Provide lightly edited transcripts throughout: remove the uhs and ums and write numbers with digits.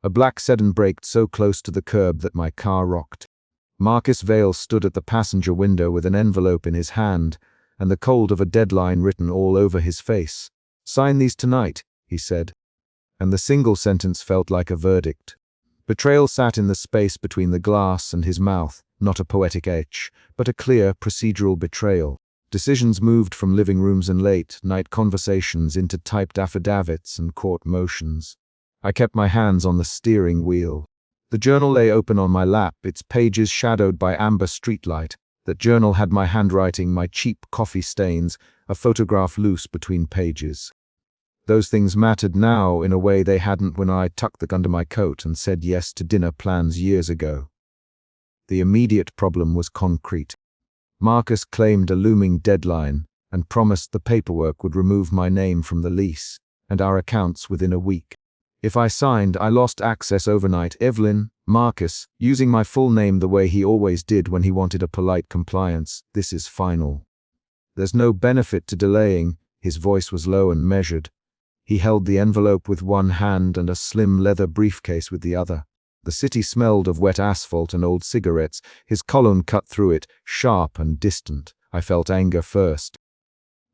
A black sedan braked so close to the curb that my car rocked. Marcus Vale stood at the passenger window with an envelope in his hand, and the cold of a deadline written all over his face. "Sign these tonight," he said. And the single sentence felt like a verdict. Betrayal sat in the space between the glass and his mouth, not a poetic etch, but a clear, procedural betrayal. Decisions moved from living rooms and late-night conversations into typed affidavits and court motions. I kept my hands on the steering wheel. The journal lay open on my lap, its pages shadowed by amber streetlight. That journal had my handwriting, my cheap coffee stains, a photograph loose between pages. Those things mattered now in a way they hadn't when I tucked them under my coat and said yes to dinner plans years ago. The immediate problem was concrete. Marcus claimed a looming deadline and promised the paperwork would remove my name from the lease and our accounts within a week. If I signed, I lost access overnight. Evelyn, Marcus, using my full name the way he always did when he wanted a polite compliance. This is final. There's no benefit to delaying. His voice was low and measured. He held the envelope with one hand and a slim leather briefcase with the other. The city smelled of wet asphalt and old cigarettes. His colon cut through it, sharp and distant. I felt anger first.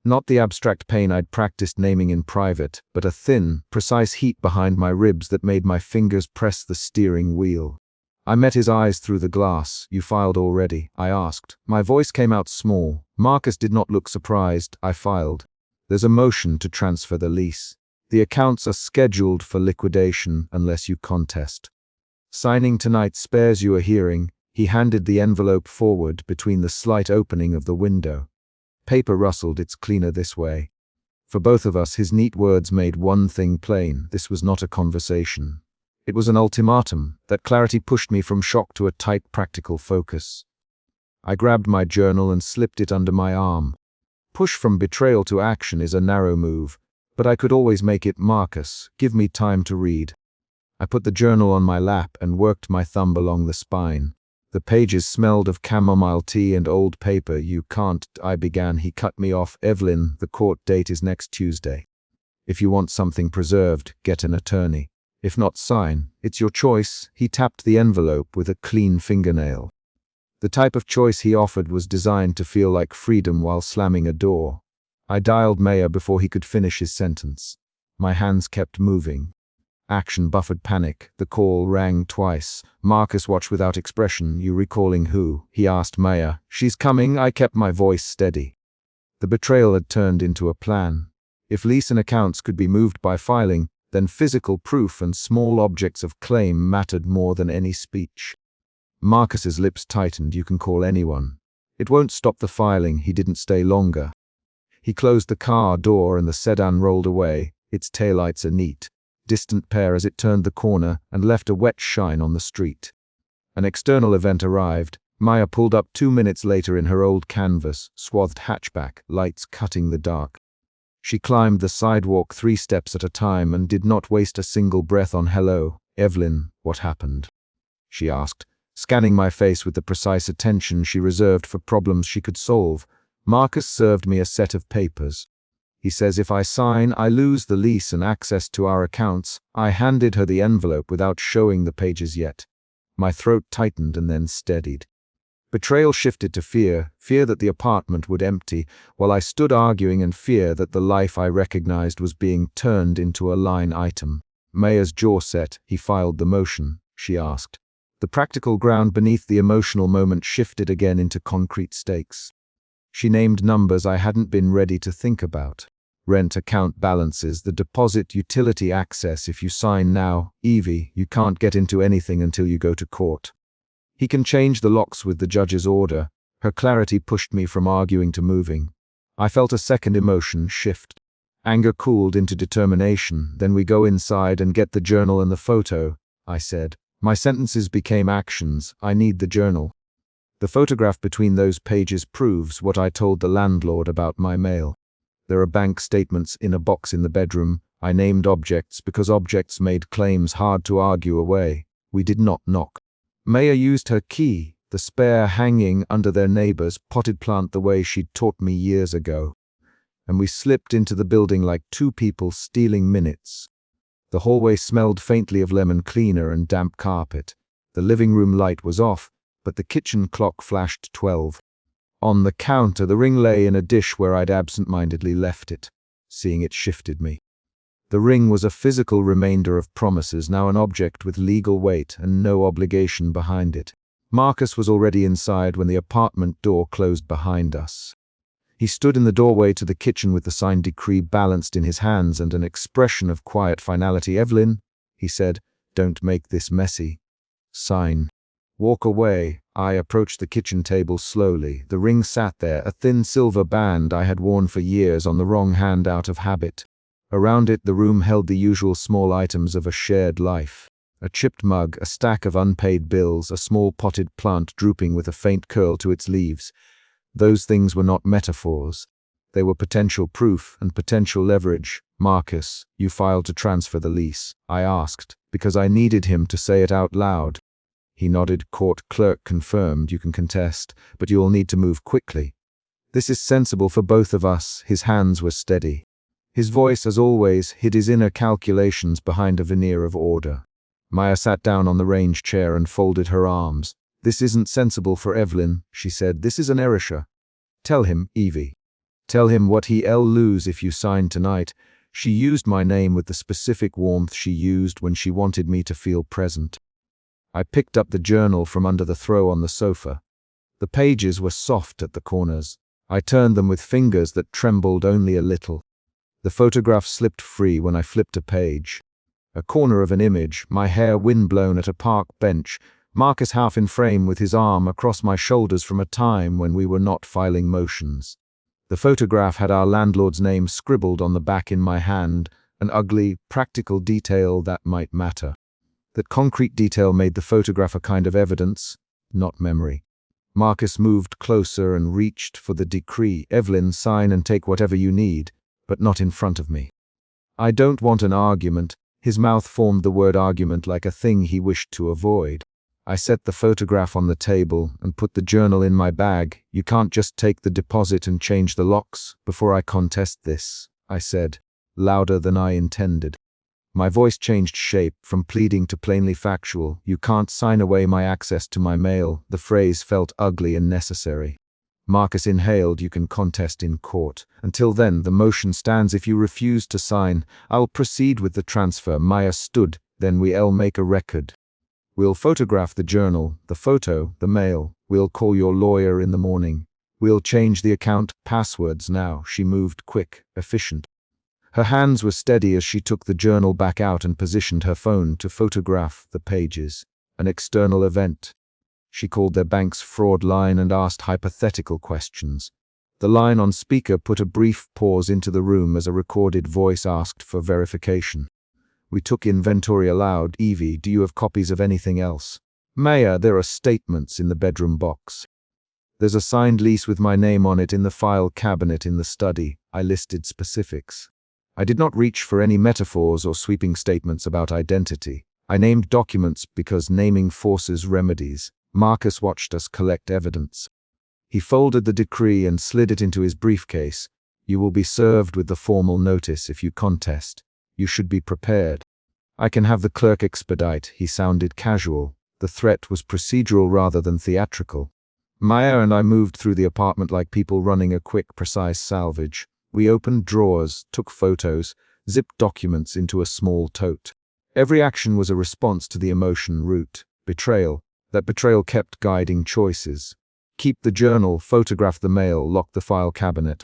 Not the abstract pain I'd practiced naming in private, but a thin, precise heat behind my ribs that made my fingers press the steering wheel. I met his eyes through the glass. "You filed already?" I asked. My voice came out small. Marcus did not look surprised. "I filed. There's a motion to transfer the lease. The accounts are scheduled for liquidation unless you contest. Signing tonight spares you a hearing." He handed the envelope forward between the slight opening of the window. Paper rustled. "It's cleaner this way." For both of us, his neat words made one thing plain. This was not a conversation. It was an ultimatum. That clarity pushed me from shock to a tight, practical focus. I grabbed my journal and slipped it under my arm. Push from betrayal to action is a narrow move, but I could always make it. "Marcus, give me time to read." I put the journal on my lap and worked my thumb along the spine. The pages smelled of chamomile tea and old paper. "You can't," I began. He cut me off. "Evelyn, the court date is next Tuesday. If you want something preserved, get an attorney. If not, sign. It's your choice." He tapped the envelope with a clean fingernail. The type of choice he offered was designed to feel like freedom while slamming a door. I dialed Maya before he could finish his sentence. My hands kept moving. Action buffered panic. The call rang twice. Marcus watched without expression. "You recalling who?" he asked Maya. "She's coming." I kept my voice steady. The betrayal had turned into a plan. If lease and accounts could be moved by filing, then physical proof and small objects of claim mattered more than any speech. Marcus's lips tightened. "You can call anyone. It won't stop the filing." He didn't stay longer. He closed the car door and the sedan rolled away, its taillights a neat, distant pair as it turned the corner and left a wet shine on the street. An external event arrived. Maya pulled up 2 minutes later in her old canvas, swathed hatchback, lights cutting the dark. She climbed the sidewalk 3 steps at a time and did not waste a single breath on hello. "Evelyn, what happened?" she asked, scanning my face with the precise attention she reserved for problems she could solve. "Marcus served me a set of papers. He says if I sign, I lose the lease and access to our accounts." I handed her the envelope without showing the pages yet. My throat tightened and then steadied. Betrayal shifted to fear, fear that the apartment would empty, while I stood arguing, and fear that the life I recognized was being turned into a line item. Maya's jaw set. "He filed the motion?" she asked. The practical ground beneath the emotional moment shifted again into concrete stakes. She named numbers I hadn't been ready to think about. Rent account balances, the deposit, utility access. "If you sign now, Evie, you can't get into anything until you go to court. He can change the locks with the judge's order." Her clarity pushed me from arguing to moving. I felt a second emotion shift. Anger cooled into determination. "Then we go inside and get the journal and the photo," I said. My sentences became actions. "I need the journal. The photograph between those pages proves what I told the landlord about my mail. There are bank statements in a box in the bedroom." I named objects because objects made claims hard to argue away. We did not knock. Maya used her key, the spare hanging under their neighbor's potted plant the way she'd taught me years ago. And we slipped into the building like 2 people stealing minutes. The hallway smelled faintly of lemon cleaner and damp carpet. The living room light was off, but the kitchen clock flashed 12. On the counter, the ring lay in a dish where I'd absent-mindedly left it. Seeing it shifted me. The ring was a physical remainder of promises, now an object with legal weight and no obligation behind it. Marcus was already inside when the apartment door closed behind us. He stood in the doorway to the kitchen with the signed decree balanced in his hands and an expression of quiet finality. "Evelyn," he said, "don't make this messy. Sign. Walk away." I approached the kitchen table slowly. The ring sat there, a thin silver band I had worn for years on the wrong hand out of habit. Around it, the room held the usual small items of a shared life. A chipped mug, a stack of unpaid bills, a small potted plant drooping with a faint curl to its leaves. Those things were not metaphors. They were potential proof and potential leverage. "Marcus, you filed to transfer the lease," I asked, because I needed him to say it out loud. He nodded. "Court clerk confirmed. You can contest, but you will need to move quickly. This is sensible for both of us." His hands were steady. His voice, as always, hid his inner calculations behind a veneer of order. Maya sat down on the range chair and folded her arms. "This isn't sensible for Evelyn," she said. "This is an error. Tell him, Evie. Tell him what he'll lose if you sign tonight." She used my name with the specific warmth she used when she wanted me to feel present. I picked up the journal from under the throw on the sofa. The pages were soft at the corners. I turned them with fingers that trembled only a little. The photograph slipped free when I flipped a page. A corner of an image, my hair windblown at a park bench, Marcus half in frame with his arm across my shoulders from a time when we were not filing motions. The photograph had our landlord's name scribbled on the back in my hand, an ugly, practical detail that might matter. That concrete detail made the photograph a kind of evidence, not memory. Marcus moved closer and reached for the decree. "Evelyn, sign and take whatever you need, but not in front of me. I don't want an argument." His mouth formed the word argument like a thing he wished to avoid. I set the photograph on the table and put the journal in my bag. "You can't just take the deposit and change the locks before I contest this," I said, louder than I intended. My voice changed shape from pleading to plainly factual. "You can't sign away my access to my mail." The phrase felt ugly and necessary. Marcus inhaled. "You can contest in court. Until then, the motion stands. If you refuse to sign, I'll proceed with the transfer." Maya stood. "Then we'll make a record. We'll photograph the journal, the photo, the mail. We'll call your lawyer in the morning. We'll change the account passwords now." She moved quick, efficient. Her hands were steady as she took the journal back out and positioned her phone to photograph the pages. An external event. She called their bank's fraud line and asked hypothetical questions. The line on speaker put a brief pause into the room as a recorded voice asked for verification. We took inventory aloud. "Evie, do you have copies of anything else?" "Maya, there are statements in the bedroom box. There's a signed lease with my name on it in the file cabinet in the study." I listed specifics. I did not reach for any metaphors or sweeping statements about identity. I named documents because naming forces remedies. Marcus watched us collect evidence. He folded the decree and slid it into his briefcase. "You will be served with the formal notice if you contest. You should be prepared." "I can have the clerk expedite." He sounded casual. The threat was procedural rather than theatrical. Maya and I moved through the apartment like people running a quick, precise salvage. We opened drawers, took photos, zipped documents into a small tote. Every action was a response to the emotion root. Betrayal. That betrayal kept guiding choices. Keep the journal, photograph the mail, lock the file cabinet.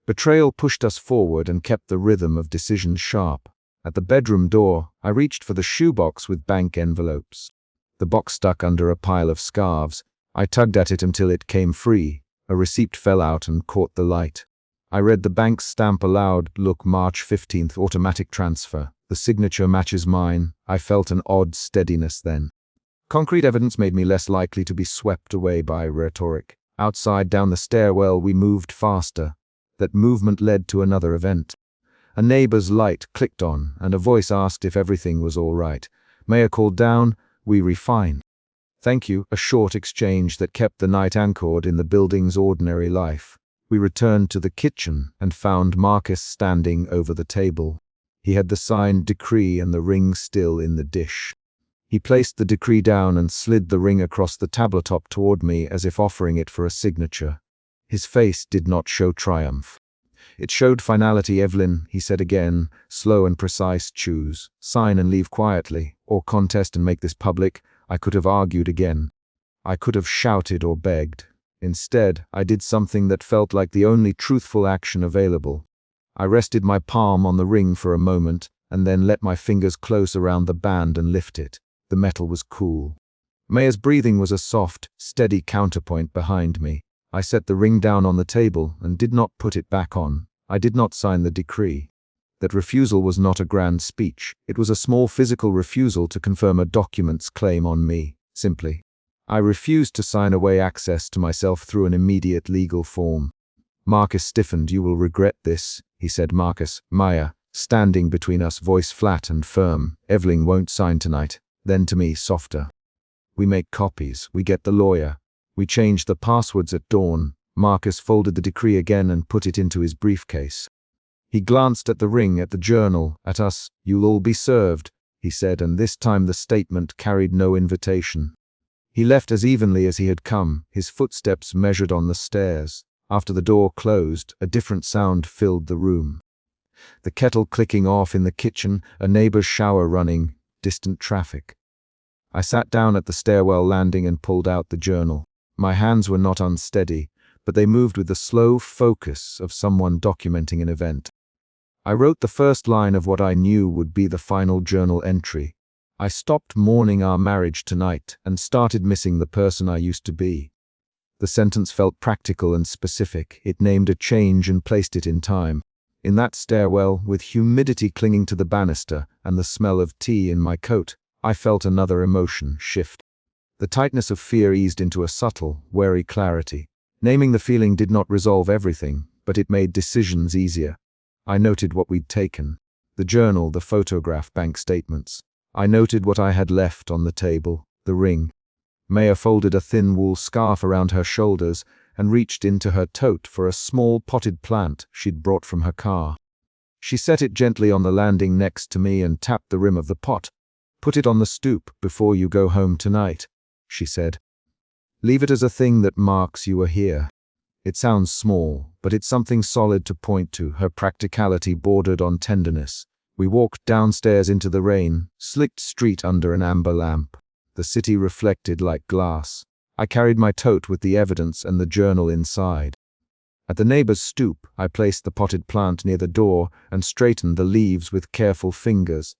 Betrayal pushed us forward and kept the rhythm of decisions sharp. At the bedroom door, I reached for the shoebox with bank envelopes. The box stuck under a pile of scarves. I tugged at it until it came free. A receipt fell out and caught the light. I read the bank's stamp aloud. "Look, March 15th, automatic transfer. The signature matches mine." I felt an odd steadiness then. Concrete evidence made me less likely to be swept away by rhetoric. Outside, down the stairwell, we moved faster. That movement led to another event. A neighbor's light clicked on, and a voice asked if everything was all right. Maya called down. "We refine." "Thank you," a short exchange that kept the night anchored in the building's ordinary life. We returned to the kitchen and found Marcus standing over the table. He had the signed decree and the ring still in the dish. He placed the decree down and slid the ring across the tabletop toward me as if offering it for a signature. His face did not show triumph. It showed finality. "Evelyn," he said again, slow and precise, "choose. Sign and leave quietly, or contest and make this public." I could have argued again. I could have shouted or begged. Instead, I did something that felt like the only truthful action available. I rested my palm on the ring for a moment, and then let my fingers close around the band and lift it. The metal was cool. Maya's breathing was a soft, steady counterpoint behind me. I set the ring down on the table and did not put it back on. I did not sign the decree. That refusal was not a grand speech. It was a small physical refusal to confirm a document's claim on me, simply. I refused to sign away access to myself through an immediate legal form. Marcus stiffened. "You will regret this," he said. "Marcus." Maya, standing between us, voice flat and firm. "Evelyn won't sign tonight." Then to me, softer. "We make copies. We get the lawyer. We change the passwords at dawn." Marcus folded the decree again and put it into his briefcase. He glanced at the ring, at the journal, at us. "You'll all be served," he said, and this time the statement carried no invitation. He left as evenly as he had come, his footsteps measured on the stairs. After the door closed, a different sound filled the room. The kettle clicking off in the kitchen, a neighbor's shower running, distant traffic. I sat down at the stairwell landing and pulled out the journal. My hands were not unsteady, but they moved with the slow focus of someone documenting an event. I wrote the first line of what I knew would be the final journal entry. "I stopped mourning our marriage tonight and started missing the person I used to be." The sentence felt practical and specific. It named a change and placed it in time. In that stairwell, with humidity clinging to the banister and the smell of tea in my coat, I felt another emotion shift. The tightness of fear eased into a subtle, wary clarity. Naming the feeling did not resolve everything, but it made decisions easier. I noted what we'd taken. The journal, the photograph, bank statements. I noted what I had left on the table, the ring. Maya folded a thin wool scarf around her shoulders and reached into her tote for a small potted plant she'd brought from her car. She set it gently on the landing next to me and tapped the rim of the pot. "Put it on the stoop before you go home tonight," she said. "Leave it as a thing that marks you are here." It sounds small, but it's something solid to point to. Her practicality bordered on tenderness. We walked downstairs into the rain, slicked street under an amber lamp. The city reflected like glass. I carried my tote with the evidence and the journal inside. At the neighbor's stoop, I placed the potted plant near the door and straightened the leaves with careful fingers.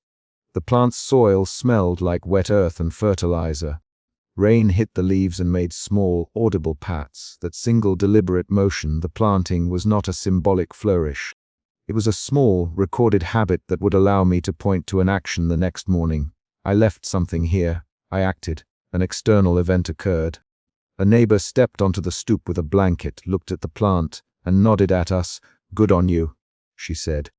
The plant's soil smelled like wet earth and fertilizer. Rain hit the leaves and made small, audible pats. That single deliberate motion, the planting, was not a symbolic flourish. It was a small, recorded habit that would allow me to point to an action the next morning. I left something here. I acted. An external event occurred. A neighbor stepped onto the stoop with a blanket, looked at the plant, and nodded at us. "Good on you," she said.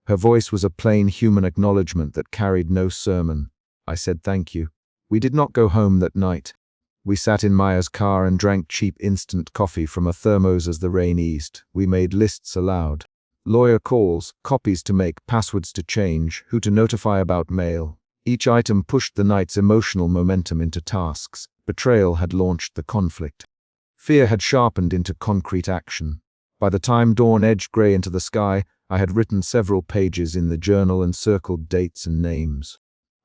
Her voice was a plain human acknowledgement that carried no sermon. I said thank you. We did not go home that night. We sat in Maya's car and drank cheap instant coffee from a thermos as the rain eased. We made lists aloud. Lawyer calls, copies to make, passwords to change, who to notify about mail. Each item pushed the night's emotional momentum into tasks. Betrayal had launched the conflict. Fear had sharpened into concrete action. By the time dawn edged gray into the sky, I had written several pages in the journal and circled dates and names.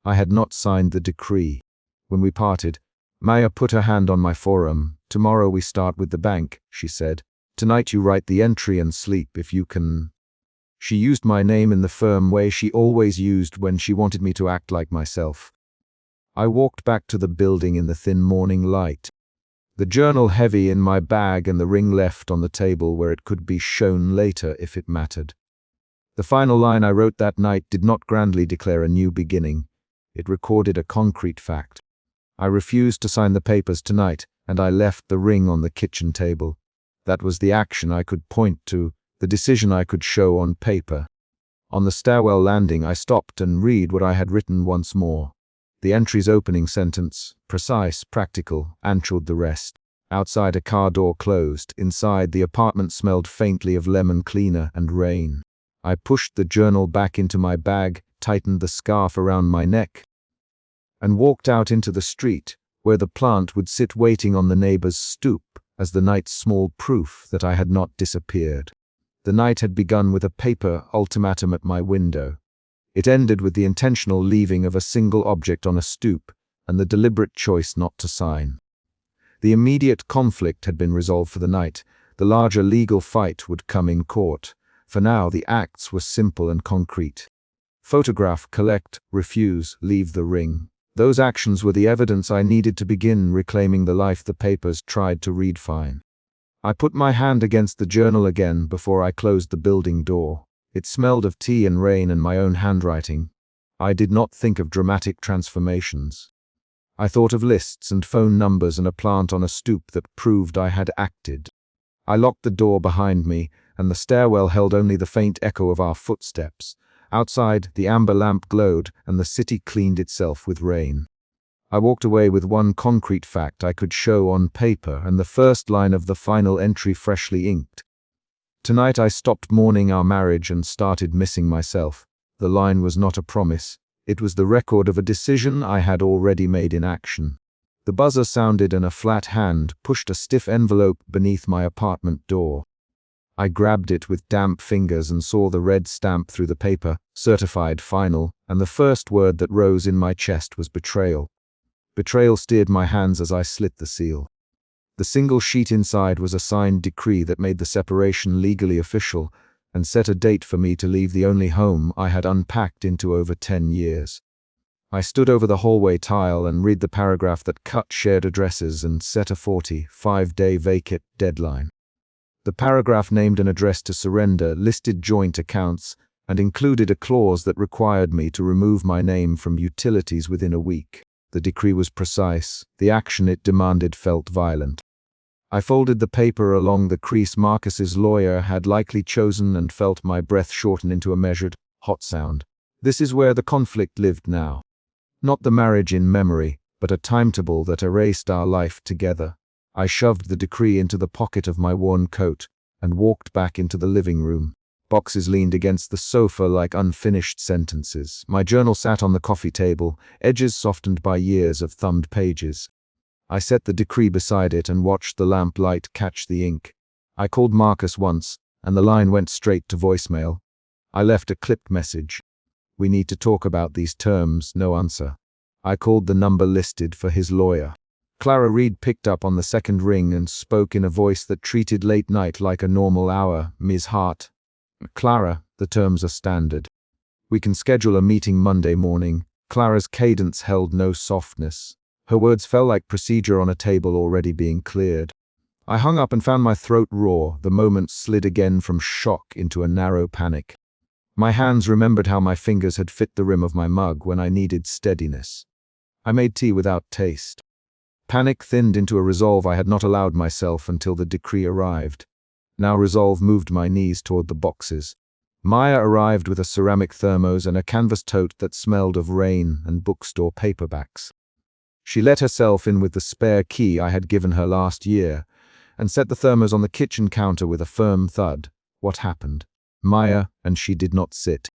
I had not signed the decree. When we parted, Maya put her hand on my forearm. "Tomorrow we start with the bank," she said. "Tonight you write the entry and sleep if you can." She used my name in the firm way she always used when she wanted me to act like myself. I walked back to the building in the thin morning light. The journal heavy in my bag and the ring left on the table where it could be shown later if it mattered. The final line I wrote that night did not grandly declare a new beginning. It recorded a concrete fact. I refused to sign the papers tonight, and I left the ring on the kitchen table. That was the action I could point to, the decision I could show on paper. On the stairwell landing, I stopped and read what I had written once more. The entry's opening sentence, precise, practical, answered the rest. Outside, a car door closed. Inside, the apartment smelled faintly of lemon cleaner and rain. I pushed the journal back into my bag, tightened the scarf around my neck, and walked out into the street, where the plant would sit waiting on the neighbor's stoop as the night's small proof that I had not disappeared. The night had begun with a paper ultimatum at my window. It ended with the intentional leaving of a single object on a stoop and the deliberate choice not to sign. The immediate conflict had been resolved for the night. The larger legal fight would come in court. For now, the acts were simple and concrete. Photograph, collect, refuse, leave the ring. Those actions were the evidence I needed to begin reclaiming the life the papers tried to redefine. I put my hand against the journal again before I closed the building door. It smelled of tea and rain and my own handwriting. I did not think of dramatic transformations. I thought of lists and phone numbers and a plant on a stoop that proved I had acted. I locked the door behind me, and the stairwell held only the faint echo of our footsteps. Outside, the amber lamp glowed, and the city cleaned itself with rain. I walked away with one concrete fact I could show on paper and the first line of the final entry freshly inked. Tonight I stopped mourning our marriage and started missing myself. The line was not a promise. It was the record of a decision I had already made in action. The buzzer sounded and a flat hand pushed a stiff envelope beneath my apartment door. I grabbed it with damp fingers and saw the red stamp through the paper, certified final, and the first word that rose in my chest was betrayal. Betrayal steered my hands as I slit the seal. The single sheet inside was a signed decree that made the separation legally official and set a date for me to leave the only home I had unpacked into over 10 years. I stood over the hallway tile and read the paragraph that cut shared addresses and set a 45-day vacate deadline. The paragraph named an address to surrender, listed joint accounts, and included a clause that required me to remove my name from utilities within a week. The decree was precise. The action it demanded felt violent. I folded the paper along the crease Marcus's lawyer had likely chosen and felt my breath shorten into a measured, hot sound. This is where the conflict lived now. Not the marriage in memory, but a timetable that erased our life together. I shoved the decree into the pocket of my worn coat and walked back into the living room. Boxes leaned against the sofa like unfinished sentences. My journal sat on the coffee table, edges softened by years of thumbed pages. I set the decree beside it and watched the lamp light catch the ink. I called Marcus once, and the line went straight to voicemail. I left a clipped message. "We need to talk about these terms," no answer. I called the number listed for his lawyer. Clara Reed picked up on the second ring and spoke in a voice that treated late night like a normal hour. "Ms. Hart." "Clara, the terms are standard. We can schedule a meeting Monday morning." Clara's cadence held no softness. Her words fell like procedure on a table already being cleared. I hung up and found my throat raw. The moment slid again from shock into a narrow panic. My hands remembered how my fingers had fit the rim of my mug when I needed steadiness. I made tea without taste. Panic thinned into a resolve I had not allowed myself until the decree arrived. Now resolve moved my knees toward the boxes. Maya arrived with a ceramic thermos and a canvas tote that smelled of rain and bookstore paperbacks. She let herself in with the spare key I had given her last year and set the thermos on the kitchen counter with a firm thud. What happened? Maya, and she did not sit.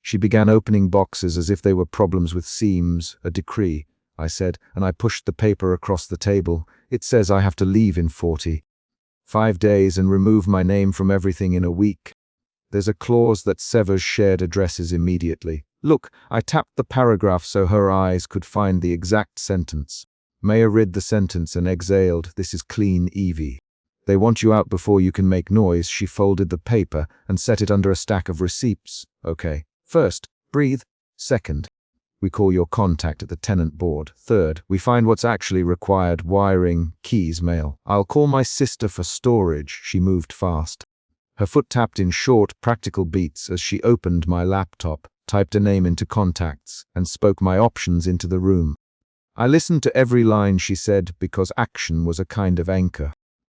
She began opening boxes as if they were problems with seams. "A decree," I said, and I pushed the paper across the table. "It says I have to leave in 45 days and remove my name from everything in a week. There's a clause that severs shared addresses immediately." Look, I tapped the paragraph so her eyes could find the exact sentence. Maya read the sentence and exhaled. "This is clean, Evie. They want you out before you can make noise." She folded the paper and set it under a stack of receipts. "Okay. First, breathe. Second, we call your contact at the tenant board. Third, we find what's actually required: wiring, keys, mail. I'll call my sister for storage." She moved fast. Her foot tapped in short, practical beats as she opened my laptop, typed a name into contacts, and spoke my options into the room. I listened to every line she said because action was a kind of anchor.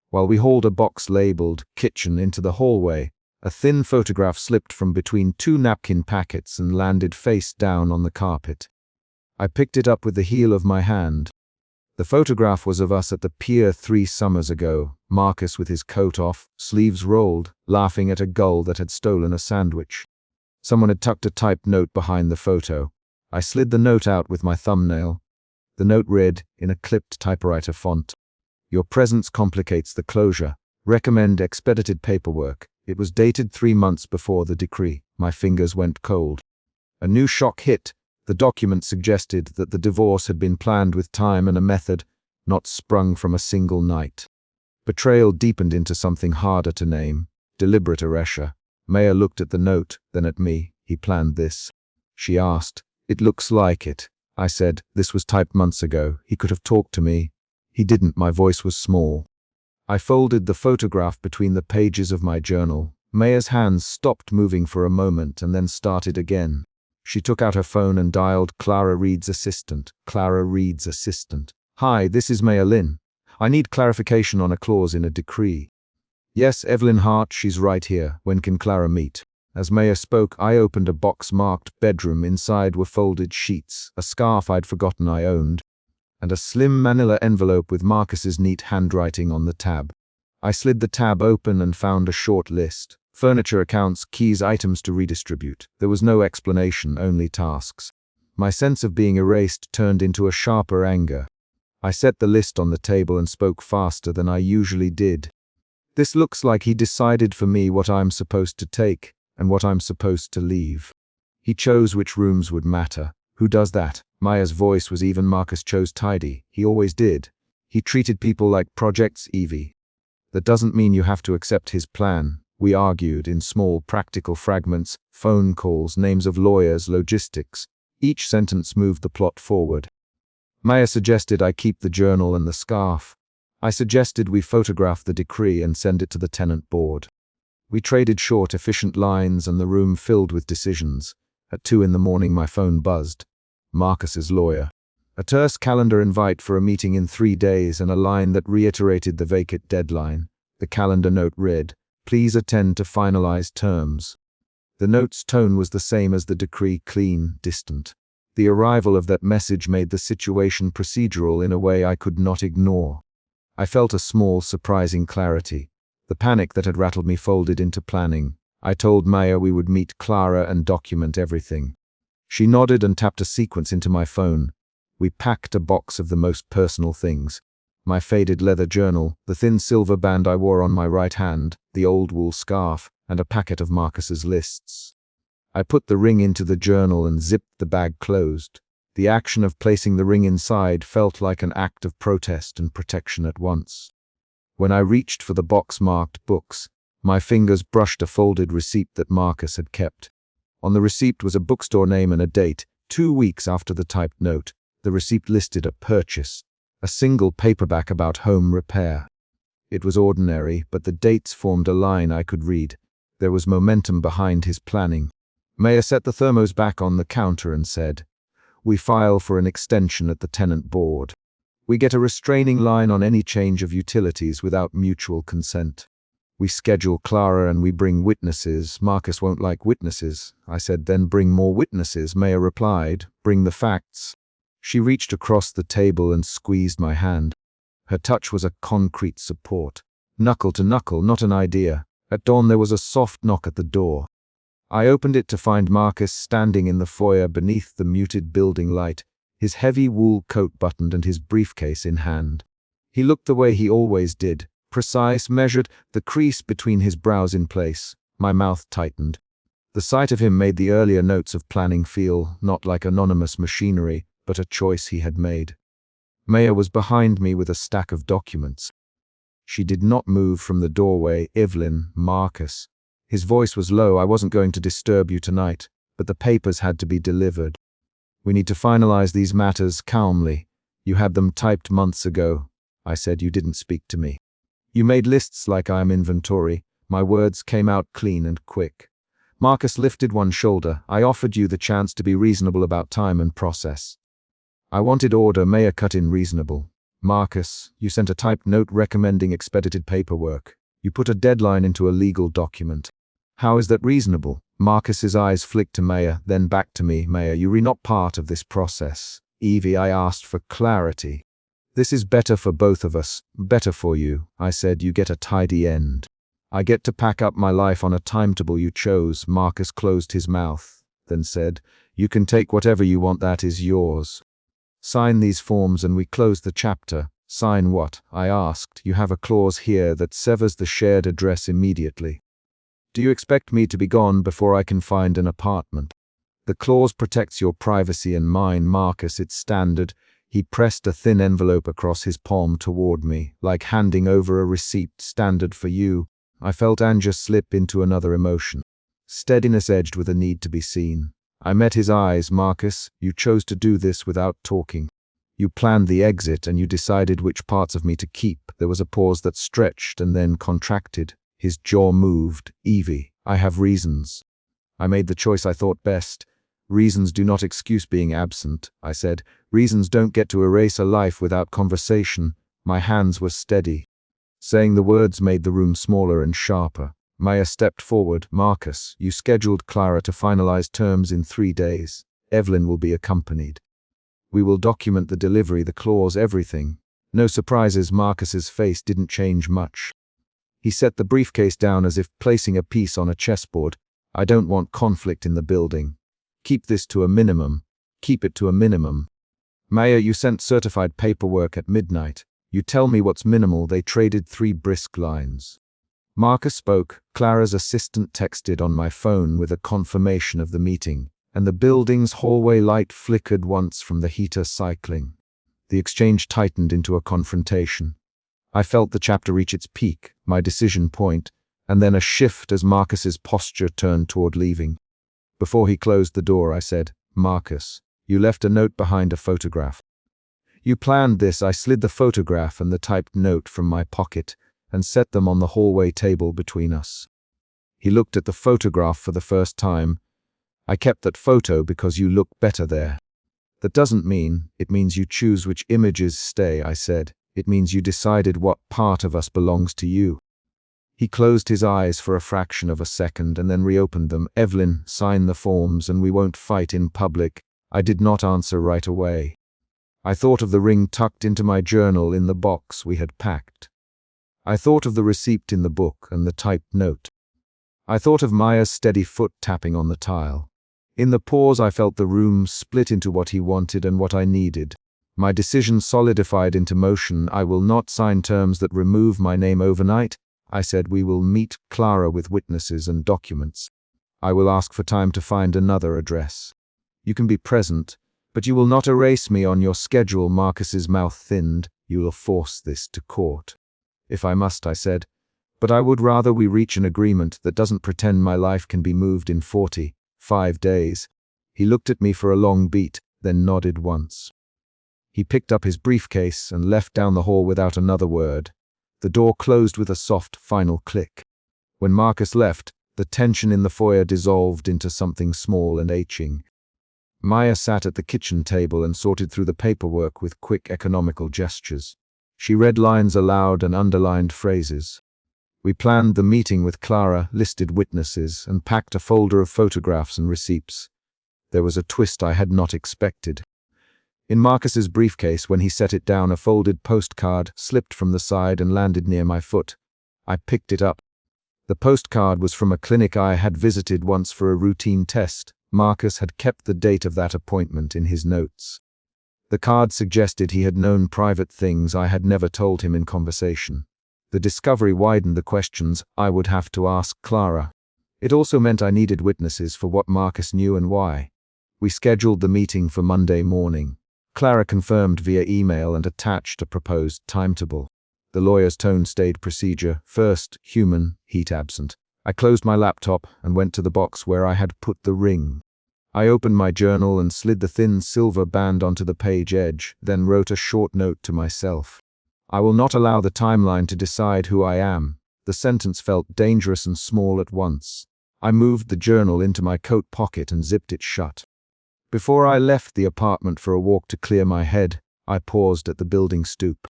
While we hauled a box labeled "kitchen" into the hallway, a thin photograph slipped from between two napkin packets and landed face down on the carpet. I picked it up with the heel of my hand. The photograph was of us at the pier 3 summers ago, Marcus with his coat off, sleeves rolled, laughing at a gull that had stolen a sandwich. Someone had tucked a typed note behind the photo. I slid the note out with my thumbnail. The note read, in a clipped typewriter font, "Your presence complicates the closure. Recommend expedited paperwork." It was dated 3 months before the decree. My fingers went cold. A new shock hit. The document suggested that the divorce had been planned with time and a method, not sprung from a single night. Betrayal deepened into something harder to name, deliberate erasure. Maya looked at the note, then at me. "He planned this?" She asked. "It looks like it," I said. "This was typed months ago. He could have talked to me." "He didn't." My voice was small. I folded the photograph between the pages of my journal. Maya's hands stopped moving for a moment and then started again. She took out her phone and dialed Clara Reed's assistant. Clara Reed's assistant. "Hi, this is Maya Lynn. I need clarification on a clause in a decree." "Yes, Evelyn Hart, she's right here. When can Clara meet?" As Maya spoke, I opened a box marked bedroom. Inside were folded sheets, a scarf I'd forgotten I owned, and a slim manila envelope with Marcus's neat handwriting on the tab. I slid the tab open and found a short list. Furniture, accounts, keys, items to redistribute. There was no explanation, only tasks. My sense of being erased turned into a sharper anger. I set the list on the table and spoke faster than I usually did. "This looks like he decided for me what I'm supposed to take and what I'm supposed to leave. He chose which rooms would matter. Who does that?" Maya's voice was even. "Marcus chose tidy. He always did. He treated people like projects, Evie. That doesn't mean you have to accept his plan." We argued in small, practical fragments, phone calls, names of lawyers, logistics. Each sentence moved the plot forward. Maya suggested I keep the journal and the scarf. I suggested we photograph the decree and send it to the tenant board. We traded short, efficient lines and the room filled with decisions. At 2 in the morning my phone buzzed. Marcus's lawyer. A terse calendar invite for a meeting in 3 days and a line that reiterated the vacant deadline. The calendar note read, "Please attend to finalize terms." The note's tone was the same as the decree, clean, distant. The arrival of that message made the situation procedural in a way I could not ignore. I felt a small, surprising clarity. The panic that had rattled me folded into planning. I told Maya we would meet Clara and document everything. She nodded and tapped a sequence into my phone. We packed a box of the most personal things. My faded leather journal, the thin silver band I wore on my right hand, the old wool scarf, and a packet of Marcus's lists. I put the ring into the journal and zipped the bag closed. The action of placing the ring inside felt like an act of protest and protection at once. When I reached for the box marked books, my fingers brushed a folded receipt that Marcus had kept. On the receipt was a bookstore name and a date, 2 weeks after the typed note. The receipt listed a purchase, a single paperback about home repair. It was ordinary, but the dates formed a line I could read. There was momentum behind his planning. Maya set the thermos back on the counter and said, "We file for an extension at the tenant board. We get a restraining line on any change of utilities without mutual consent. We schedule Clara and we bring witnesses. Marcus won't like witnesses." I said, "Then bring more witnesses." Maya replied, "Bring the facts." She reached across the table and squeezed my hand. Her touch was a concrete support. Knuckle to knuckle, not an idea. At dawn there was a soft knock at the door. I opened it to find Marcus standing in the foyer beneath the muted building light, his heavy wool coat buttoned and his briefcase in hand. He looked the way he always did, precise, measured, the crease between his brows in place. My mouth tightened. The sight of him made the earlier notes of planning feel not like anonymous machinery, but a choice he had made. Maya was behind me with a stack of documents. She did not move from the doorway. "Evelyn, Marcus." His voice was low. "I wasn't going to disturb you tonight, but the papers had to be delivered. We need to finalize these matters calmly. You had them typed months ago." I said, "You didn't speak to me. You made lists like I am inventory." My words came out clean and quick. Marcus lifted one shoulder. "I offered you the chance to be reasonable about time and process." "I wanted order." Maya cut in. "Reasonable. Marcus, you sent a typed note recommending expedited paperwork. You put a deadline into a legal document. How is that reasonable?" Marcus's eyes flicked to Maya, then back to me. "Maya, you were not part of this process." "Evie, I asked for clarity." This is better for both of us, better for you. I said, you get a tidy end. I get to pack up my life on a timetable you chose. Marcus closed his mouth, then said, you can take whatever you want, that is yours. Sign these forms and we close the chapter. Sign what? I asked. You have a clause here that severs the shared address immediately. Do you expect me to be gone before I can find an apartment? The clause protects your privacy and mine, Marcus. It's standard. He pressed a thin envelope across his palm toward me, like handing over a receipt. Standard for you. I felt anger slip into another emotion. Steadiness edged with a need to be seen. I met his eyes. Marcus, you chose to do this without talking. You planned the exit and you decided which parts of me to keep. There was a pause that stretched and then contracted. His jaw moved. Evie, I have reasons. I made the choice I thought best. Reasons do not excuse being absent, I said. Reasons don't get to erase a life without conversation. My hands were steady. Saying the words made the room smaller and sharper. Maya stepped forward. Marcus, you scheduled Clara to finalize terms in 3 days. Evelyn will be accompanied. We will document the delivery, the clause, everything. No surprises. Marcus's face didn't change much. He set the briefcase down as if placing a piece on a chessboard. I don't want conflict in the building. Keep this to a minimum. Keep it to a minimum. Maya, you sent certified paperwork at midnight. You tell me what's minimal. They traded 3 brisk lines. Marcus spoke. Clara's assistant texted on my phone with a confirmation of the meeting, and the building's hallway light flickered once from the heater cycling. The exchange tightened into a confrontation. I felt the chapter reach its peak, my decision point, and then a shift as Marcus's posture turned toward leaving. Before he closed the door, I said, Marcus, you left a note behind a photograph. You planned this. I slid the photograph and the typed note from my pocket and set them on the hallway table between us. He looked at the photograph for the first time. I kept that photo because you look better there. That doesn't mean, it means you choose which images stay, I said. It means you decided what part of us belongs to you. He closed his eyes for a fraction of a second and then reopened them. Evelyn, sign the forms and we won't fight in public. I did not answer right away. I thought of the ring tucked into my journal in the box we had packed. I thought of the receipt in the book and the typed note. I thought of Maya's steady foot tapping on the tile. In the pause, I felt the room split into what he wanted and what I needed. My decision solidified into motion. I will not sign terms that remove my name overnight. I said we will meet Clara with witnesses and documents. I will ask for time to find another address. You can be present, but you will not erase me on your schedule. Marcus's mouth thinned. You will force this to court. If I must, I said, but I would rather we reach an agreement that doesn't pretend my life can be moved in 45 days. He looked at me for a long beat, then nodded once. He picked up his briefcase and left down the hall without another word. The door closed with a soft, final click. When Marcus left, the tension in the foyer dissolved into something small and aching. Maya sat at the kitchen table and sorted through the paperwork with quick, economical gestures. She read lines aloud and underlined phrases. We planned the meeting with Clara, listed witnesses, and packed a folder of photographs and receipts. There was a twist I had not expected. In Marcus's briefcase, when he set it down, a folded postcard slipped from the side and landed near my foot. I picked it up. The postcard was from a clinic I had visited once for a routine test. Marcus had kept the date of that appointment in his notes. The card suggested he had known private things I had never told him in conversation. The discovery widened the questions I would have to ask Clara. It also meant I needed witnesses for what Marcus knew and why. We scheduled the meeting for Monday morning. Clara confirmed via email and attached a proposed timetable. The lawyer's tone stayed procedure. First, human, heat absent. I closed my laptop and went to the box where I had put the ring. I opened my journal and slid the thin silver band onto the page edge, then wrote a short note to myself. I will not allow the timeline to decide who I am. The sentence felt dangerous and small at once. I moved the journal into my coat pocket and zipped it shut. Before I left the apartment for a walk to clear my head, I paused at the building stoop.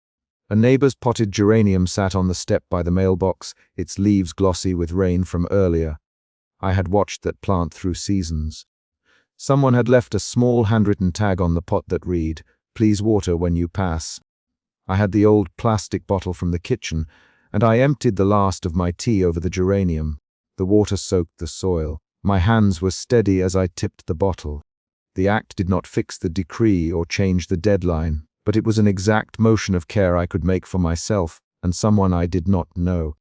A neighbor's potted geranium sat on the step by the mailbox, its leaves glossy with rain from earlier. I had watched that plant through seasons. Someone had left a small handwritten tag on the pot that read, "Please water when you pass." I had the old plastic bottle from the kitchen, and I emptied the last of my tea over the geranium. The water soaked the soil. My hands were steady as I tipped the bottle. The act did not fix the decree or change the deadline, but it was an exact motion of care I could make for myself and someone I did not know.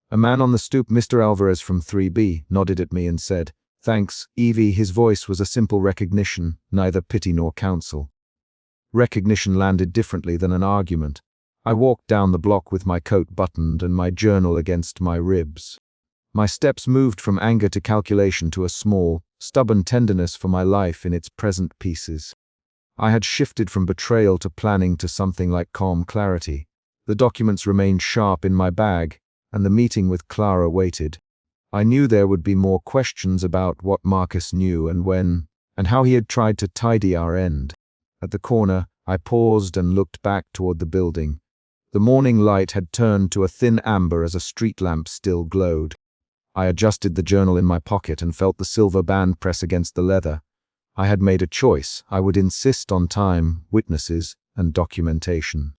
A man on the stoop, Mr. Alvarez from 3B, nodded at me and said, "Thanks, Evie." His voice was a simple recognition, neither pity nor counsel. Recognition landed differently than an argument. I walked down the block with my coat buttoned and my journal against my ribs. My steps moved from anger to calculation to a small, stubborn tenderness for my life in its present pieces. I had shifted from betrayal to planning to something like calm clarity. The documents remained sharp in my bag, and the meeting with Clara waited. I knew there would be more questions about what Marcus knew and when, and how he had tried to tidy our end. At the corner, I paused and looked back toward the building. The morning light had turned to a thin amber as a street lamp still glowed. I adjusted the journal in my pocket and felt the silver band press against the leather. I had made a choice. I would insist on time, witnesses, and documentation.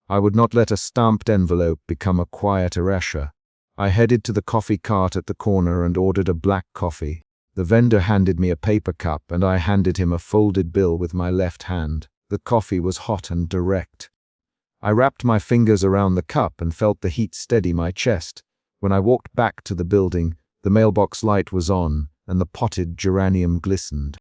I would not let a stamped envelope become a quiet erasure. I headed to the coffee cart at the corner and ordered a black coffee. The vendor handed me a paper cup and I handed him a folded bill with my left hand. The coffee was hot and direct. I wrapped my fingers around the cup and felt the heat steady my chest. When I walked back to the building, the mailbox light was on and the potted geranium glistened.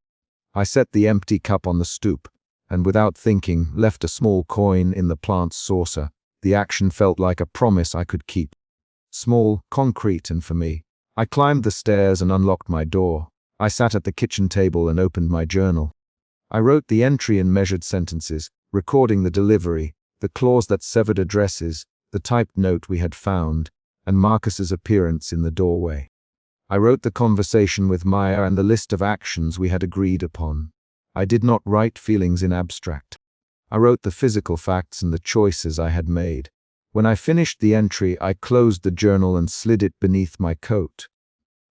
I set the empty cup on the stoop and without thinking left a small coin in the plant's saucer. The action felt like a promise I could keep. Small, concrete, and for me. I climbed the stairs and unlocked my door. I sat at the kitchen table and opened my journal. I wrote the entry in measured sentences, recording the delivery, the clause that severed addresses, the typed note we had found, and Marcus's appearance in the doorway. I wrote the conversation with Maya and the list of actions we had agreed upon. I did not write feelings in abstract. I wrote the physical facts and the choices I had made. When I finished the entry, I closed the journal and slid it beneath my coat.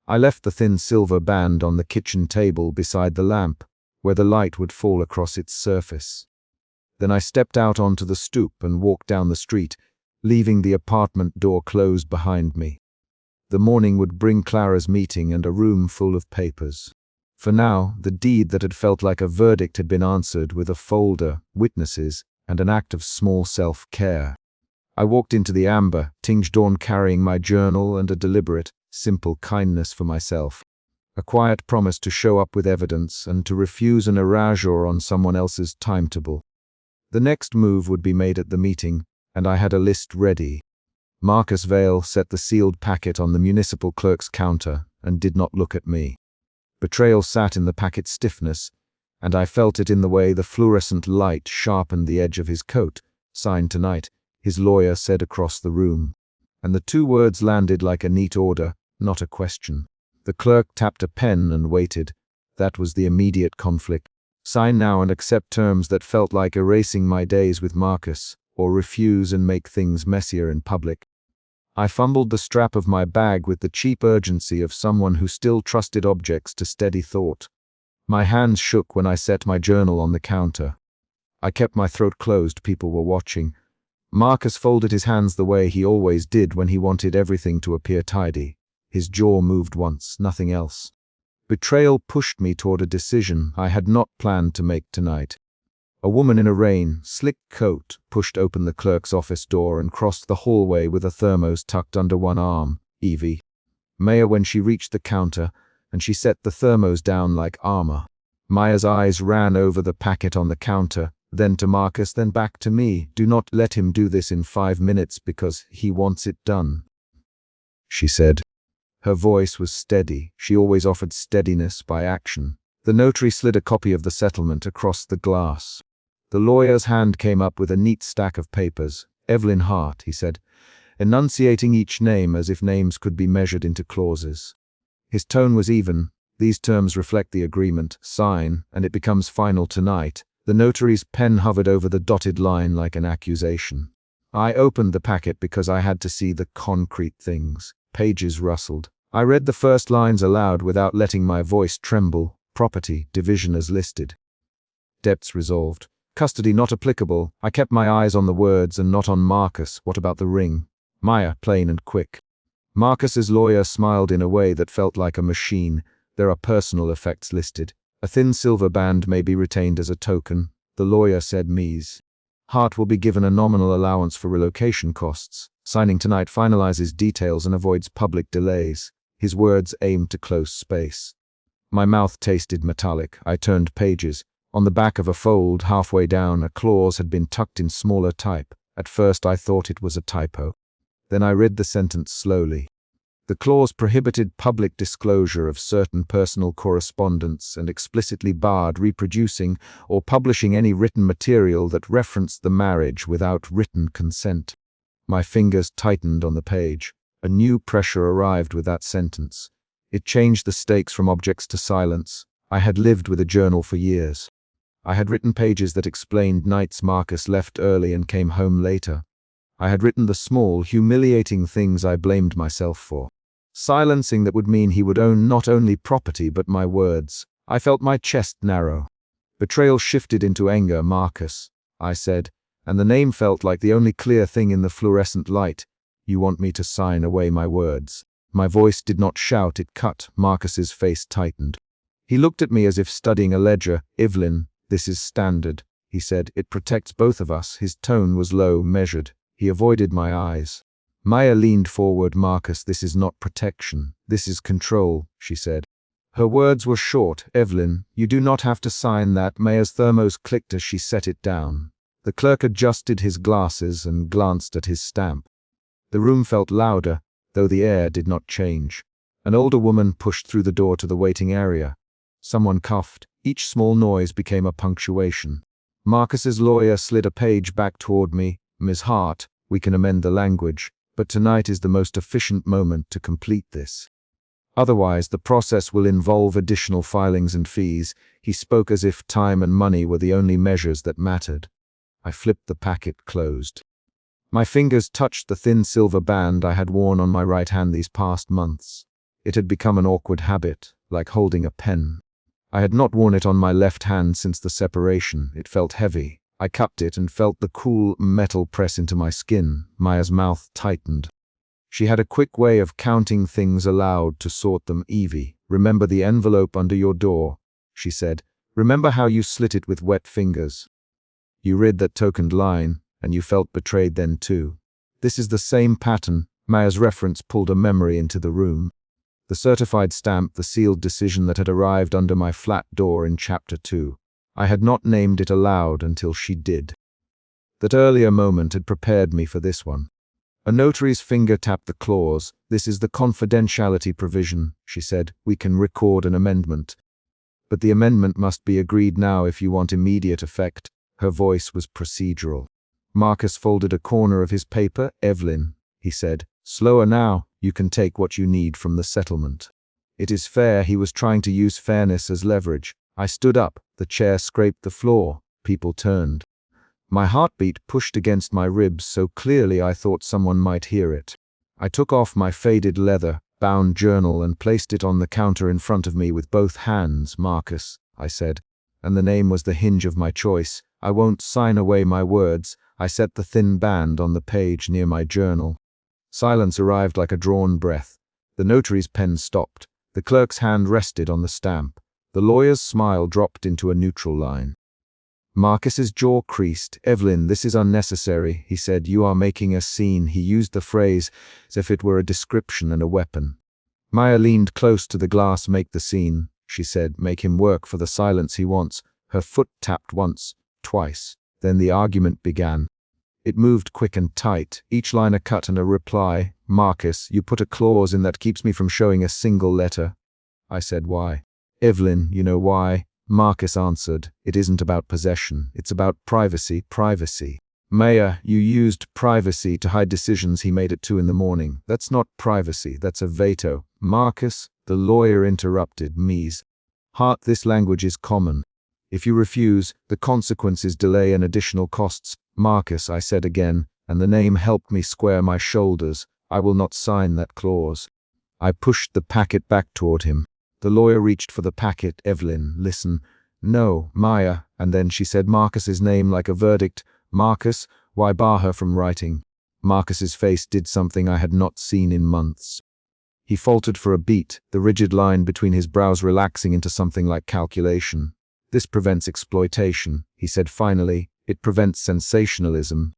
I left the thin silver band on the kitchen table beside the lamp, where the light would fall across its surface. Then I stepped out onto the stoop and walked down the street, leaving the apartment door closed behind me. The morning would bring Clara's meeting and a room full of papers. For now, the deed that had felt like a verdict had been answered with a folder, witnesses, and an act of small self-care. I walked into the amber, tinged dawn carrying my journal and a deliberate, simple kindness for myself. A quiet promise to show up with evidence and to refuse an erasure on someone else's timetable. The next move would be made at the meeting, and I had a list ready. Marcus Vale set the sealed packet on the municipal clerk's counter and did not look at me. Betrayal sat in the packet's stiffness, and I felt it in the way the fluorescent light sharpened the edge of his coat. "Signed tonight," his lawyer said across the room. And the two words landed like a neat order, not a question. The clerk tapped a pen and waited. That was the immediate conflict. Sign now and accept terms that felt like erasing my days with Marcus, or refuse and make things messier in public. I fumbled the strap of my bag with the cheap urgency of someone who still trusted objects to steady thought. My hands shook when I set my journal on the counter. I kept my throat closed. People were watching. Marcus folded his hands the way he always did when he wanted everything to appear tidy. His jaw moved once, nothing else. Betrayal pushed me toward a decision I had not planned to make tonight. A woman in a rain, slick coat pushed open the clerk's office door and crossed the hallway with a thermos tucked under one arm. Evie. Maya when she reached the counter, and she set the thermos down like armor. Maya's eyes ran over the packet on the counter, then to Marcus, then back to me. "Do not let him do this in 5 minutes because he wants it done," she said. Her voice was steady. She always offered steadiness by action. The notary slid a copy of the settlement across the glass. The lawyer's hand came up with a neat stack of papers. "Evelyn Hart," he said, enunciating each name as if names could be measured into clauses. His tone was even. "These terms reflect the agreement. Sign, and it becomes final tonight." The notary's pen hovered over the dotted line like an accusation. I opened the packet because I had to see the concrete things. Pages rustled. I read the first lines aloud without letting my voice tremble. "Property, division as listed. Debts resolved. Custody not applicable. I kept my eyes on the words and not on Marcus. What about the ring? Maya, plain and quick. Marcus's lawyer smiled in a way that felt like a machine. There are personal effects listed. A thin silver band may be retained as a token. The lawyer said Ms. Hart will be given a nominal allowance for relocation costs. Signing tonight finalizes details and avoids public delays. His words aimed to close space. My mouth tasted metallic. I turned pages. On the back of a fold, halfway down, a clause had been tucked in smaller type. At first I thought it was a typo. Then I read the sentence slowly. The clause prohibited public disclosure of certain personal correspondence and explicitly barred reproducing or publishing any written material that referenced the marriage without written consent. My fingers tightened on the page. A new pressure arrived with that sentence. It changed the stakes from objects to silence. I had lived with a journal for years. I had written pages that explained nights Marcus left early and came home later. I had written the small, humiliating things I blamed myself for. Silencing that would mean he would own not only property but my words. I felt my chest narrow. Betrayal shifted into anger. Marcus, I said, and the name felt like the only clear thing in the fluorescent light. You want me to sign away my words. My voice did not shout, it cut. Marcus's face tightened. He looked at me as if studying a ledger. Evelyn, this is standard, he said. It protects both of us. His tone was low, measured. He avoided my eyes. Maya leaned forward. Marcus, this is not protection. This is control, she said. Her words were short. Evelyn, you do not have to sign that. Maya's thermos clicked as she set it down. The clerk adjusted his glasses and glanced at his stamp. The room felt louder, though the air did not change. An older woman pushed through the door to the waiting area. Someone coughed. Each small noise became a punctuation. Marcus's lawyer slid a page back toward me. Ms. Hart, we can amend the language, but tonight is the most efficient moment to complete this. Otherwise, the process will involve additional filings and fees. He spoke as if time and money were the only measures that mattered. I flipped the packet closed. My fingers touched the thin silver band I had worn on my right hand these past months. It had become an awkward habit, like holding a pen. I had not worn it on my left hand since the separation. It felt heavy. I cupped it and felt the cool metal press into my skin. Maya's mouth tightened. She had a quick way of counting things aloud to sort them. Evie, remember the envelope under your door, she said. Remember how you slit it with wet fingers. You read that tokened line, and you felt betrayed then too. This is the same pattern. Maya's reference pulled a memory into the room. The certified stamp, the sealed decision that had arrived under my flat door in Chapter 2. I had not named it aloud until she did. That earlier moment had prepared me for this one. A notary's finger tapped the clause. This is the confidentiality provision, she said. We can record an amendment. But the amendment must be agreed now if you want immediate effect. Her voice was procedural. Marcus folded a corner of his paper. Evelyn, he said, slower now. You can take what you need from the settlement. It is fair. He was trying to use fairness as leverage. I stood up. The chair scraped the floor. People turned. My heartbeat pushed against my ribs so clearly I thought someone might hear it. I took off my faded leather-bound journal and placed it on the counter in front of me with both hands. Marcus, I said, and the name was the hinge of my choice. I won't sign away my words. I set the thin band on the page near my journal. Silence arrived like a drawn breath. The notary's pen stopped. The clerk's hand rested on the stamp. The lawyer's smile dropped into a neutral line. Marcus's jaw creased. Evelyn, this is unnecessary, he said. You are making a scene. He used the phrase as if it were a description and a weapon. Maya leaned close to the glass. Make the scene, she said. Make him work for the silence he wants. Her foot tapped once, twice. Then the argument began. It moved quick and tight, each line a cut and a reply. Marcus, you put a clause in that keeps me from showing a single letter. I said, why? Evelyn, you know why? Marcus answered, it isn't about possession, it's about privacy. Maya, you used privacy to hide decisions he made at 2 in the morning. That's not privacy, that's a veto. Marcus, the lawyer interrupted. Ms. Hart, this language is common. If you refuse, the consequence is delay and additional costs. Marcus, I said again, and the name helped me square my shoulders. I will not sign that clause. I pushed the packet back toward him. The lawyer reached for the packet. Evelyn, listen. "No, Maya," and then she said Marcus's name like a verdict. "Marcus, why bar her from writing?" Marcus's face did something I had not seen in months. He faltered for a beat, the rigid line between his brows relaxing into something like calculation. "This prevents exploitation," he said finally. "It prevents sensationalism.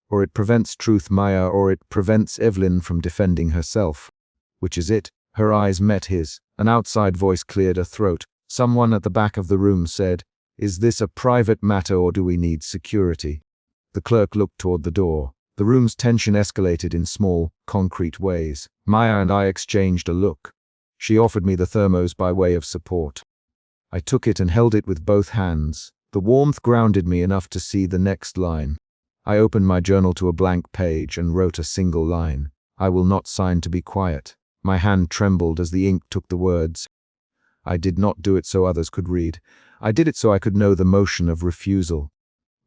Or it prevents truth, Maya, or it prevents Evelyn from defending herself." "Which is it?" Her eyes met his. An outside voice cleared her throat. Someone at the back of the room said, "Is this a private matter or do we need security?" The clerk looked toward the door. The room's tension escalated in small, concrete ways. Maya and I exchanged a look. She offered me the thermos by way of support. I took it and held it with both hands. The warmth grounded me enough to see the next line. I opened my journal to a blank page and wrote a single line. "I will not sign to be quiet." My hand trembled as the ink took the words. I did not do it so others could read. I did it so I could know the motion of refusal.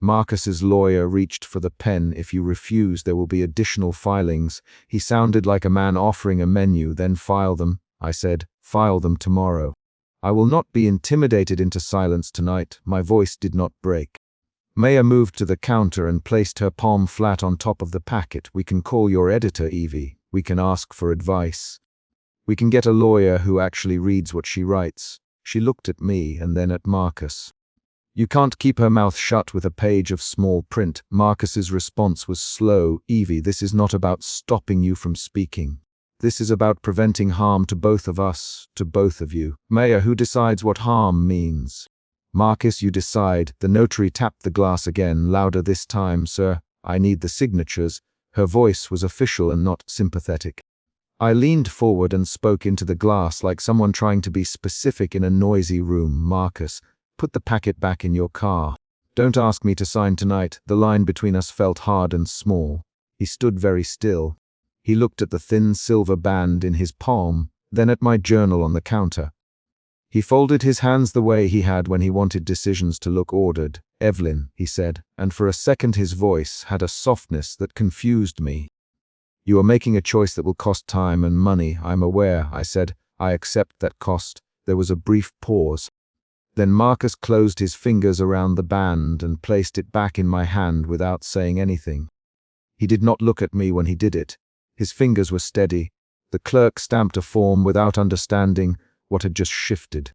Marcus's lawyer reached for the pen. "If you refuse, there will be additional filings." He sounded like a man offering a menu. "Then file them," I said. "File them tomorrow." "I will not be intimidated into silence tonight." My voice did not break. Maya moved to the counter and placed her palm flat on top of the packet. "We can call your editor, Evie. We can ask for advice. We can get a lawyer who actually reads what she writes." She looked at me and then at Marcus. "You can't keep her mouth shut with a page of small print." Marcus's response was slow. "Evie, this is not about stopping you from speaking. This is about preventing harm to both of us, to both of you." "Maya, who decides what harm means?" "Marcus, you decide." The notary tapped the glass again, louder this time. "Sir, I need the signatures." Her voice was official and not sympathetic. I leaned forward and spoke into the glass like someone trying to be specific in a noisy room. "Marcus, put the packet back in your car. Don't ask me to sign tonight." The line between us felt hard and small. He stood very still. He looked at the thin silver band in his palm, then at my journal on the counter. He folded his hands the way he had when he wanted decisions to look ordered. "Evelyn," he said, and for a second his voice had a softness that confused me. "You are making a choice that will cost time and money, I'm aware," I said. "I accept that cost." There was a brief pause. Then Marcus closed his fingers around the band and placed it back in my hand without saying anything. He did not look at me when he did it. His fingers were steady. The clerk stamped a form without understanding what had just shifted.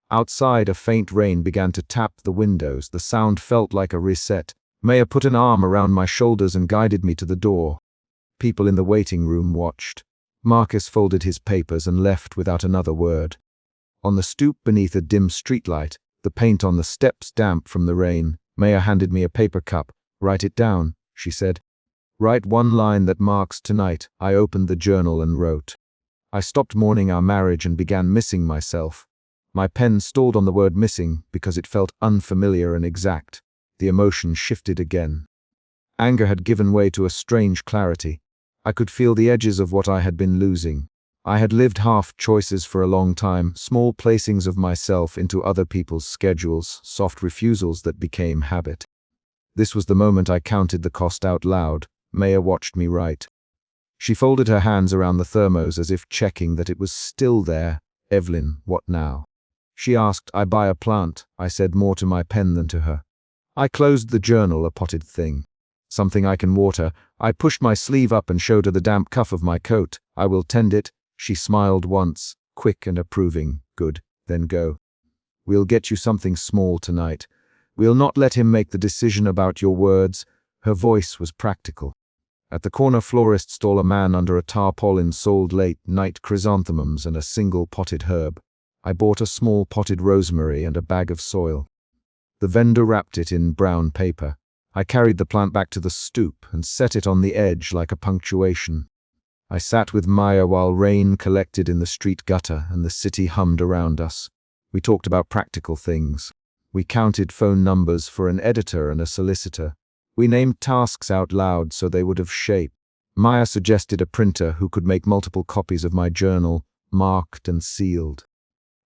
Outside, a faint rain began to tap the windows. The sound felt like a reset. Maya put an arm around my shoulders and guided me to the door. People in the waiting room watched. Marcus folded his papers and left without another word. On the stoop beneath a dim streetlight, the paint on the steps damp from the rain, Maya handed me a paper cup. "Write it down," she said. "Write one line that marks tonight." I opened the journal and wrote. I stopped mourning our marriage and began missing myself. My pen stalled on the word missing because it felt unfamiliar and exact. The emotion shifted again. Anger had given way to a strange clarity. I could feel the edges of what I had been losing. I had lived half choices for a long time, small placings of myself into other people's schedules, soft refusals that became habit. This was the moment I counted the cost out loud. Maya watched me write. She folded her hands around the thermos as if checking that it was still there. "Evelyn, what now?" She asked. "I buy a plant." I said, more to my pen than to her. I closed the journal, a potted thing. "Something I can water." I pushed my sleeve up and showed her the damp cuff of my coat. "I will tend it." She smiled once, quick and approving. "Good, then go. We'll get you something small tonight. We'll not let him make the decision about your words." Her voice was practical. At the corner florist stall, a man under a tarpaulin sold late-night chrysanthemums and a single potted herb. I bought a small potted rosemary and a bag of soil. The vendor wrapped it in brown paper. I carried the plant back to the stoop and set it on the edge like a punctuation. I sat with Maya while rain collected in the street gutter and the city hummed around us. We talked about practical things. We counted phone numbers for an editor and a solicitor. We named tasks out loud so they would have shape. Maya suggested a printer who could make multiple copies of my journal, marked and sealed.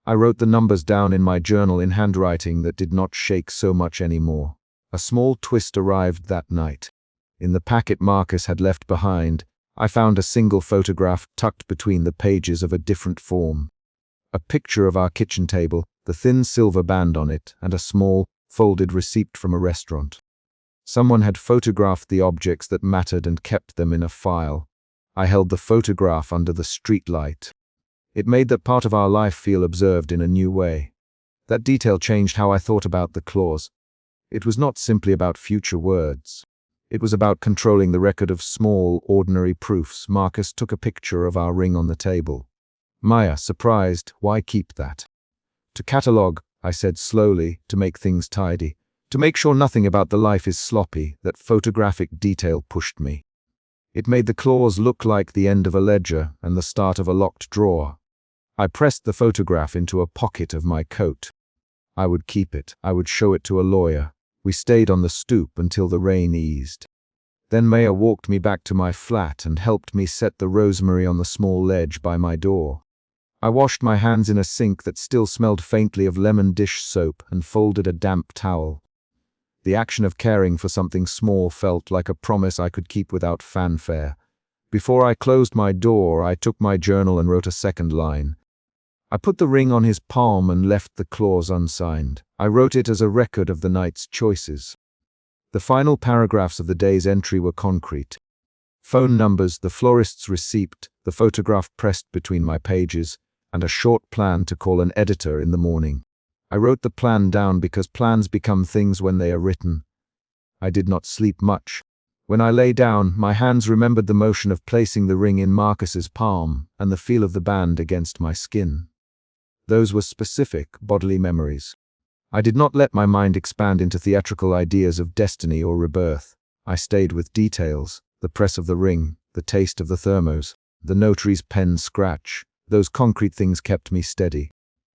I wrote the numbers down in my journal in handwriting that did not shake so much anymore. A small twist arrived that night. In the packet Marcus had left behind, I found a single photograph tucked between the pages of a different form. A picture of our kitchen table, the thin silver band on it, and a small, folded receipt from a restaurant. Someone had photographed the objects that mattered and kept them in a file. I held the photograph under the streetlight. It made that part of our life feel observed in a new way. That detail changed how I thought about the clause. It was not simply about future words. It was about controlling the record of small, ordinary proofs. Marcus took a picture of our ring on the table. Maya, surprised, why keep that? To catalogue, I said slowly, to make things tidy. To make sure nothing about the life is sloppy. That photographic detail pushed me. It made the clause look like the end of a ledger and the start of a locked drawer. I pressed the photograph into a pocket of my coat. I would keep it. I would show it to a lawyer. We stayed on the stoop until the rain eased. Then Maya walked me back to my flat and helped me set the rosemary on the small ledge by my door. I washed my hands in a sink that still smelled faintly of lemon dish soap and folded a damp towel. The action of caring for something small felt like a promise I could keep without fanfare. Before I closed my door, I took my journal and wrote a second line. I put the ring on his palm and left the clause unsigned. I wrote it as a record of the night's choices. The final paragraphs of the day's entry were concrete. Phone numbers, the florist's receipt, the photograph pressed between my pages, and a short plan to call an editor in the morning. I wrote the plan down because plans become things when they are written. I did not sleep much. When I lay down, my hands remembered the motion of placing the ring in Marcus's palm and the feel of the band against my skin. Those were specific bodily memories. I did not let my mind expand into theatrical ideas of destiny or rebirth. I stayed with details, the press of the ring, the taste of the thermos, the notary's pen scratch. Those concrete things kept me steady.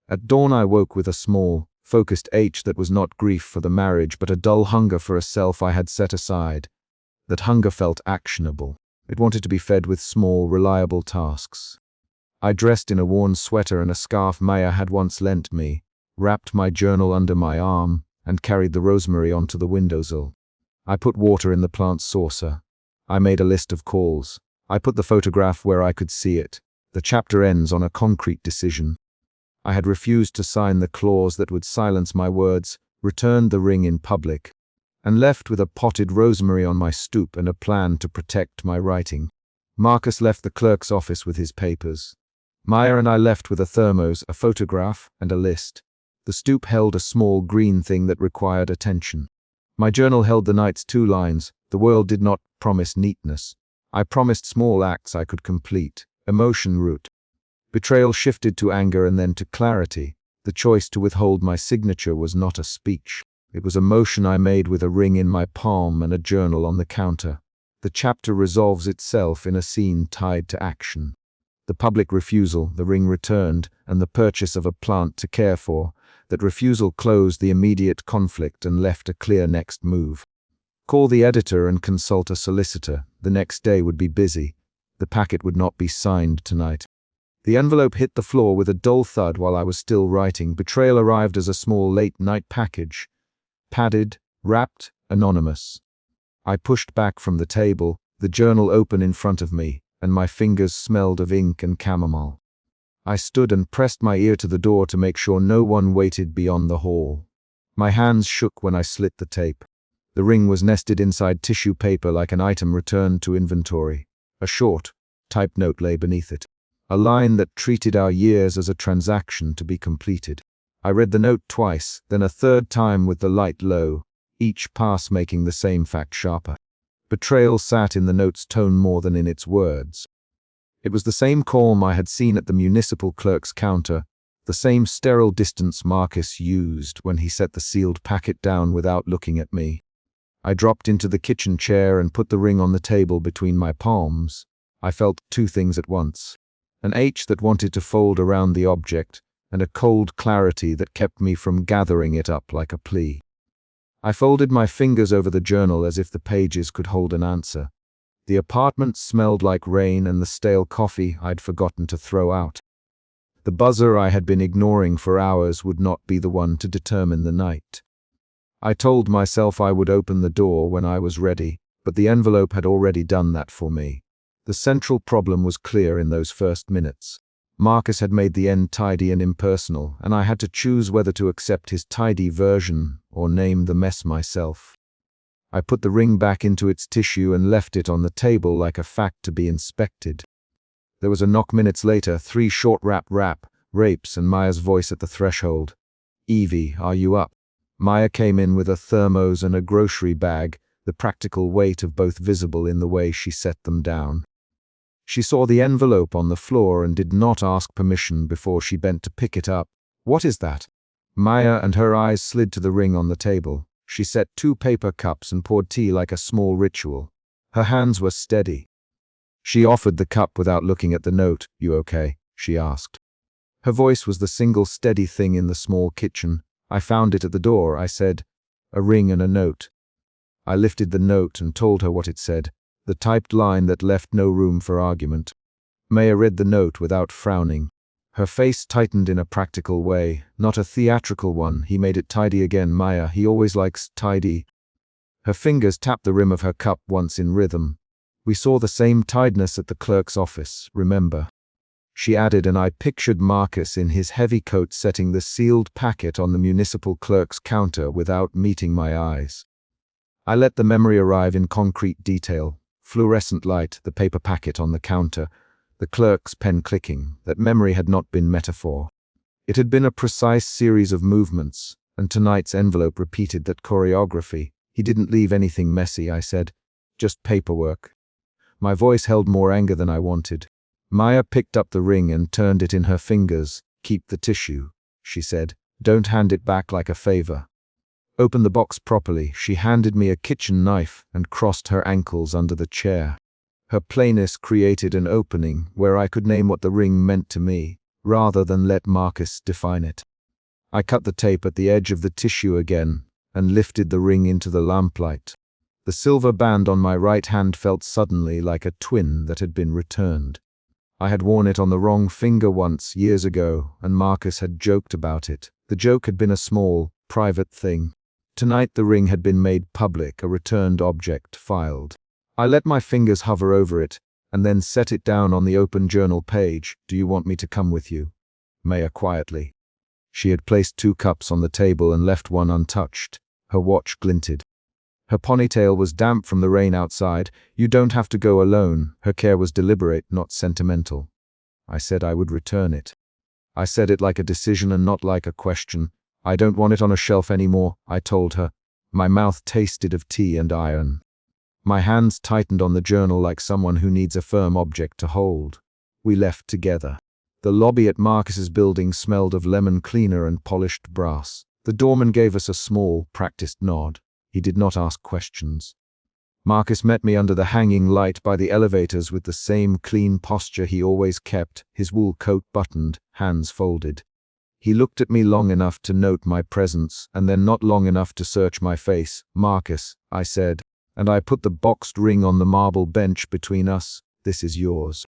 At dawn I woke with a small, focused ache that was not grief for the marriage but a dull hunger for a self I had set aside. That hunger felt actionable. It wanted to be fed with small, reliable tasks. I dressed in a worn sweater and a scarf Maya had once lent me, wrapped my journal under my arm, and carried the rosemary onto the windowsill. I put water in the plant's saucer. I made a list of calls. I put the photograph where I could see it. The chapter ends on a concrete decision. I had refused to sign the clause that would silence my words, returned the ring in public, and left with a potted rosemary on my stoop and a plan to protect my writing. Marcus left the clerk's office with his papers. Maya and I left with a thermos, a photograph, and a list. The stoop held a small green thing that required attention. My journal held the night's 2 lines. The world did not promise neatness. I promised small acts I could complete. Emotion root. Betrayal shifted to anger and then to clarity. The choice to withhold my signature was not a speech. It was a motion I made with a ring in my palm and a journal on the counter. The chapter resolves itself in a scene tied to action. The public refusal, the ring returned, and the purchase of a plant to care for. That refusal closed the immediate conflict and left a clear next move. Call the editor and consult a solicitor. The next day would be busy. The packet would not be signed tonight. The envelope hit the floor with a dull thud while I was still writing. Betrayal arrived as a small late-night package. Padded, wrapped, anonymous. I pushed back from the table, the journal open in front of me, and my fingers smelled of ink and chamomile. I stood and pressed my ear to the door to make sure no one waited beyond the hall. My hands shook when I slit the tape. The ring was nested inside tissue paper like an item returned to inventory. A short, typed note lay beneath it. A line that treated our years as a transaction to be completed. I read the note twice, then a third time with the light low, each pass making the same fact sharper. Betrayal sat in the note's tone more than in its words. It was the same calm I had seen at the municipal clerk's counter, the same sterile distance Marcus used when he set the sealed packet down without looking at me. I dropped into the kitchen chair and put the ring on the table between my palms. I felt 2 things at once. An ache that wanted to fold around the object, and a cold clarity that kept me from gathering it up like a plea. I folded my fingers over the journal as if the pages could hold an answer. The apartment smelled like rain and the stale coffee I'd forgotten to throw out. The buzzer I had been ignoring for hours would not be the one to determine the night. I told myself I would open the door when I was ready, but the envelope had already done that for me. The central problem was clear in those first minutes. Marcus had made the end tidy and impersonal, and I had to choose whether to accept his tidy version or name the mess myself. I put the ring back into its tissue and left it on the table like a fact to be inspected. There was a knock minutes later, 3 short rap, rapes, and Maya's voice at the threshold. "Evie, are you up?" Maya came in with a thermos and a grocery bag, the practical weight of both visible in the way she set them down. She saw the envelope on the floor and did not ask permission before she bent to pick it up. "What is that?" Maya and her eyes slid to the ring on the table. She set 2 paper cups and poured tea like a small ritual. Her hands were steady. She offered the cup without looking at the note. "You okay?" she asked. Her voice was the single steady thing in the small kitchen. "I found it at the door," I said. "A ring and a note." I lifted the note and told her what it said, the typed line that left no room for argument. Maya read the note without frowning. Her face tightened in a practical way, not a theatrical one. "He made it tidy again, Maya. He always likes tidy." Her fingers tapped the rim of her cup once in rhythm. "We saw the same tiredness at the clerk's office, remember?" She added, and I pictured Marcus in his heavy coat setting the sealed packet on the municipal clerk's counter without meeting my eyes. I let the memory arrive in concrete detail. Fluorescent light, the paper packet on the counter, the clerk's pen clicking. That memory had not been metaphor. It had been a precise series of movements, and tonight's envelope repeated that choreography. "He didn't leave anything messy," I said. "Just paperwork." My voice held more anger than I wanted. Maya picked up the ring and turned it in her fingers. "Keep the tissue," she said. "Don't hand it back like a favor." "Open the box properly." She handed me a kitchen knife and crossed her ankles under the chair. Her plainness created an opening where I could name what the ring meant to me, rather than let Marcus define it. I cut the tape at the edge of the tissue again and lifted the ring into the lamplight. The silver band on my right hand felt suddenly like a twin that had been returned. I had worn it on the wrong finger once, years ago, and Marcus had joked about it. The joke had been a small, private thing. Tonight the ring had been made public, a returned object, filed. I let my fingers hover over it, and then set it down on the open journal page. "Do you want me to come with you?" Maya quietly. She had placed 2 cups on the table and left one untouched. Her watch glinted. Her ponytail was damp from the rain outside. "You don't have to go alone." Her care was deliberate, not sentimental. I said I would return it. I said it like a decision and not like a question. "I don't want it on a shelf anymore," I told her. My mouth tasted of tea and iron. My hands tightened on the journal like someone who needs a firm object to hold. We left together. The lobby at Marcus's building smelled of lemon cleaner and polished brass. The doorman gave us a small, practiced nod. He did not ask questions. Marcus met me under the hanging light by the elevators with the same clean posture he always kept, his wool coat buttoned, hands folded. He looked at me long enough to note my presence, and then not long enough to search my face. "Marcus," I said, and I put the boxed ring on the marble bench between us. "This is yours.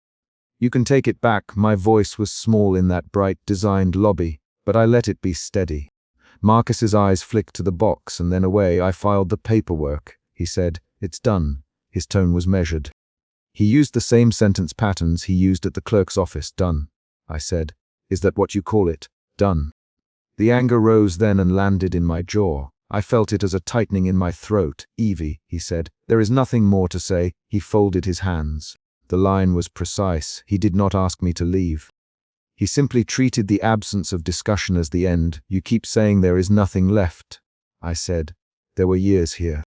You can take it back." My voice was small in that bright, designed lobby, but I let it be steady. Marcus's eyes flicked to the box and then away. "I filed the paperwork," he said. "It's done." His tone was measured. He used the same sentence patterns he used at the clerk's office. "Done," I said. "Is that what you call it? Done?" The anger rose then and landed in my jaw. I felt it as a tightening in my throat. "Evie," he said, "there is nothing more to say." He folded his hands. The line was precise. He did not ask me to leave. He simply treated the absence of discussion as the end. "You keep saying there is nothing left," I said. "There were years here.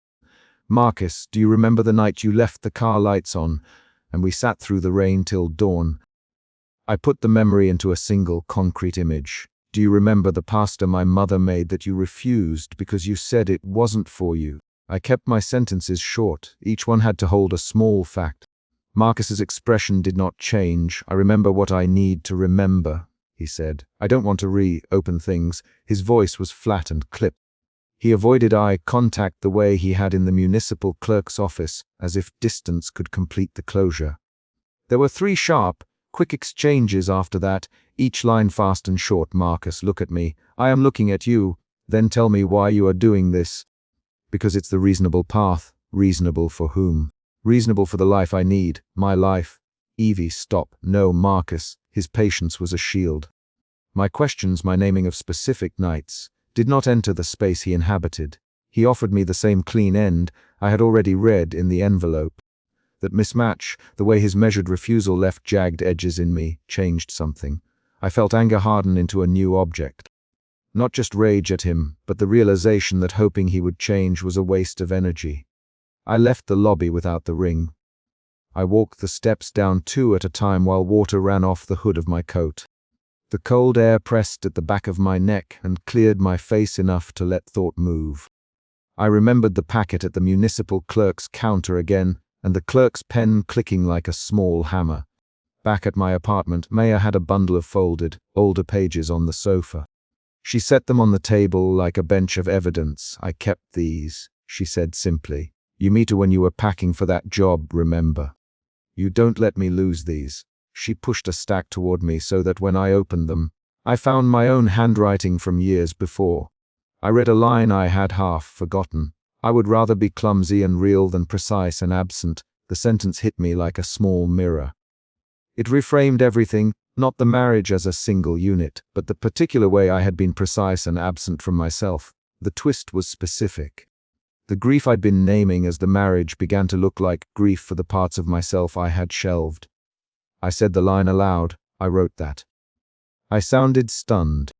Marcus, do you remember the night you left the car lights on, and we sat through the rain till dawn?" I put the memory into a single concrete image. "Do you remember the pasta my mother made that you refused because you said it wasn't for you?" I kept my sentences short. Each one had to hold a small fact. Marcus's expression did not change. "I remember what I need to remember," he said. "I don't want to reopen things." His voice was flat and clipped. He avoided eye contact the way he had in the municipal clerk's office, as if distance could complete the closure. There were 3 sharp, quick exchanges after that, each line fast and short. "Marcus, look at me." "I am looking at you." "Then tell me why you are doing this." "Because it's the reasonable path." "Reasonable for whom?" "Reasonable for the life I need. My life." "Evie, stop." "No, Marcus." His patience was a shield. My questions, my naming of specific nights, did not enter the space he inhabited. He offered me the same clean end I had already read in the envelope. That mismatch, the way his measured refusal left jagged edges in me, changed something. I felt anger harden into a new object. Not just rage at him, but the realization that hoping he would change was a waste of energy. I left the lobby without the ring. I walked the steps down 2 at a time while water ran off the hood of my coat. The cold air pressed at the back of my neck and cleared my face enough to let thought move. I remembered the packet at the municipal clerk's counter again, and the clerk's pen clicking like a small hammer. Back at my apartment, Maya had a bundle of folded, older pages on the sofa. She set them on the table like a bench of evidence. "I kept these," she said simply. "You meet her when you were packing for that job, remember? You don't let me lose these." She pushed a stack toward me so that when I opened them, I found my own handwriting from years before. I read a line I had half forgotten. "I would rather be clumsy and real than precise and absent." The sentence hit me like a small mirror. It reframed everything, not the marriage as a single unit, but the particular way I had been precise and absent from myself. The twist was specific. The grief I'd been naming as the marriage began to look like grief for the parts of myself I had shelved. I said the line aloud. I wrote that. I sounded stunned.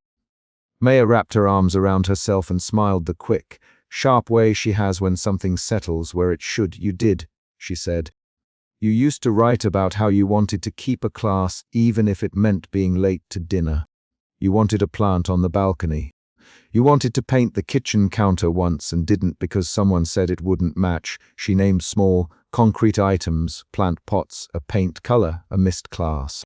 Maya wrapped her arms around herself and smiled the quick, sharp way she has when something settles where it should. "You did," she said. "You used to write about how you wanted to keep a class even if it meant being late to dinner. You wanted a plant on the balcony. You wanted to paint the kitchen counter once and didn't because someone said it wouldn't match." She named small, concrete items, plant pots, a paint color, a missed class.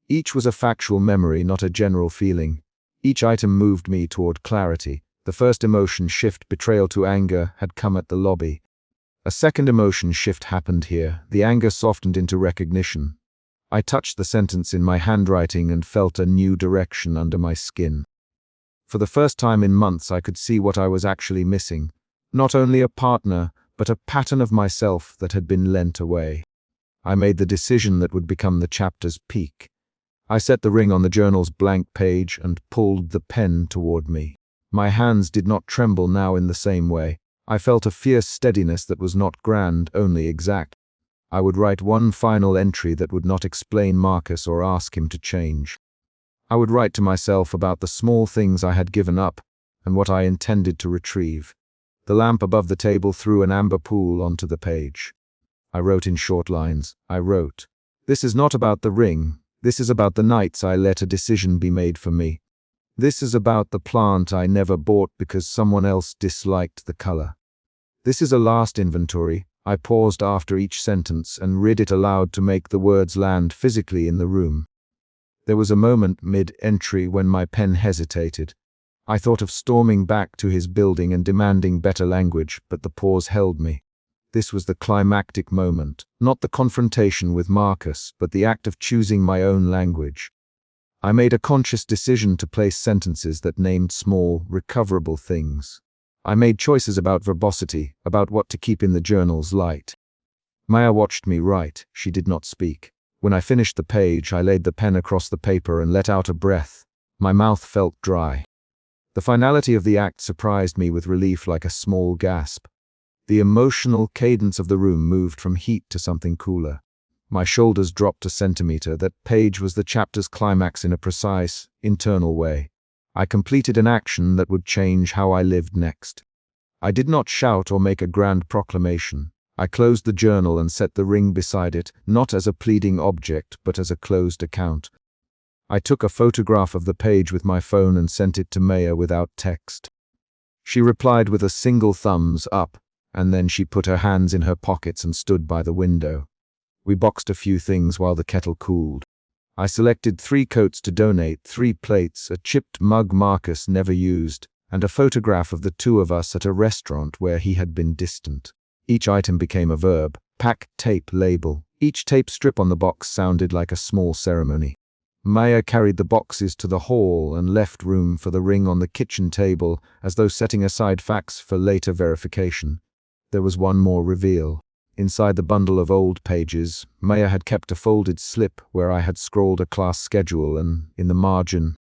Each was a factual memory, not a general feeling. Each item moved me toward clarity. The first emotion shift, betrayal to anger, had come at the lobby. A second emotion shift happened here. The anger softened into recognition. I touched the sentence in my handwriting and felt a new direction under my skin. For the first time in months, I could see what I was actually missing. Not only a partner, but a pattern of myself that had been lent away. I made the decision that would become the chapter's peak. I set the ring on the journal's blank page and pulled the pen toward me. My hands did not tremble now in the same way. I felt a fierce steadiness that was not grand, only exact. I would write one final entry that would not explain Marcus or ask him to change. I would write to myself about the small things I had given up and what I intended to retrieve. The lamp above the table threw an amber pool onto the page. I wrote in short lines. I wrote, "This is not about the ring. This is about the nights I let a decision be made for me. This is about the plant I never bought because someone else disliked the color. This is a last inventory." I paused after each sentence and read it aloud to make the words land physically in the room. There was a moment mid-entry when my pen hesitated. I thought of storming back to his building and demanding better language, but the pause held me. This was the climactic moment, not the confrontation with Marcus, but the act of choosing my own language. I made a conscious decision to place sentences that named small, recoverable things. I made choices about verbosity, about what to keep in the journal's light. Maya watched me write. She did not speak. When I finished the page, I laid the pen across the paper and let out a breath. My mouth felt dry. The finality of the act surprised me with relief, like a small gasp. The emotional cadence of the room moved from heat to something cooler. My shoulders dropped a centimeter. That page was the chapter's climax in a precise, internal way. I completed an action that would change how I lived next. I did not shout or make a grand proclamation. I closed the journal and set the ring beside it, not as a pleading object, but as a closed account. I took a photograph of the page with my phone and sent it to Maya without text. She replied with a single thumbs up, and then she put her hands in her pockets and stood by the window. We boxed a few things while the kettle cooled. I selected 3 coats to donate, 3 plates, a chipped mug Marcus never used, and a photograph of the 2 of us at a restaurant where he had been distant. Each item became a verb. Pack, tape, label. Each tape strip on the box sounded like a small ceremony. Maya carried the boxes to the hall and left room for the ring on the kitchen table, as though setting aside facts for later verification. There was one more reveal. Inside the bundle of old pages, Maya had kept a folded slip where I had scrawled a class schedule and, in the margin,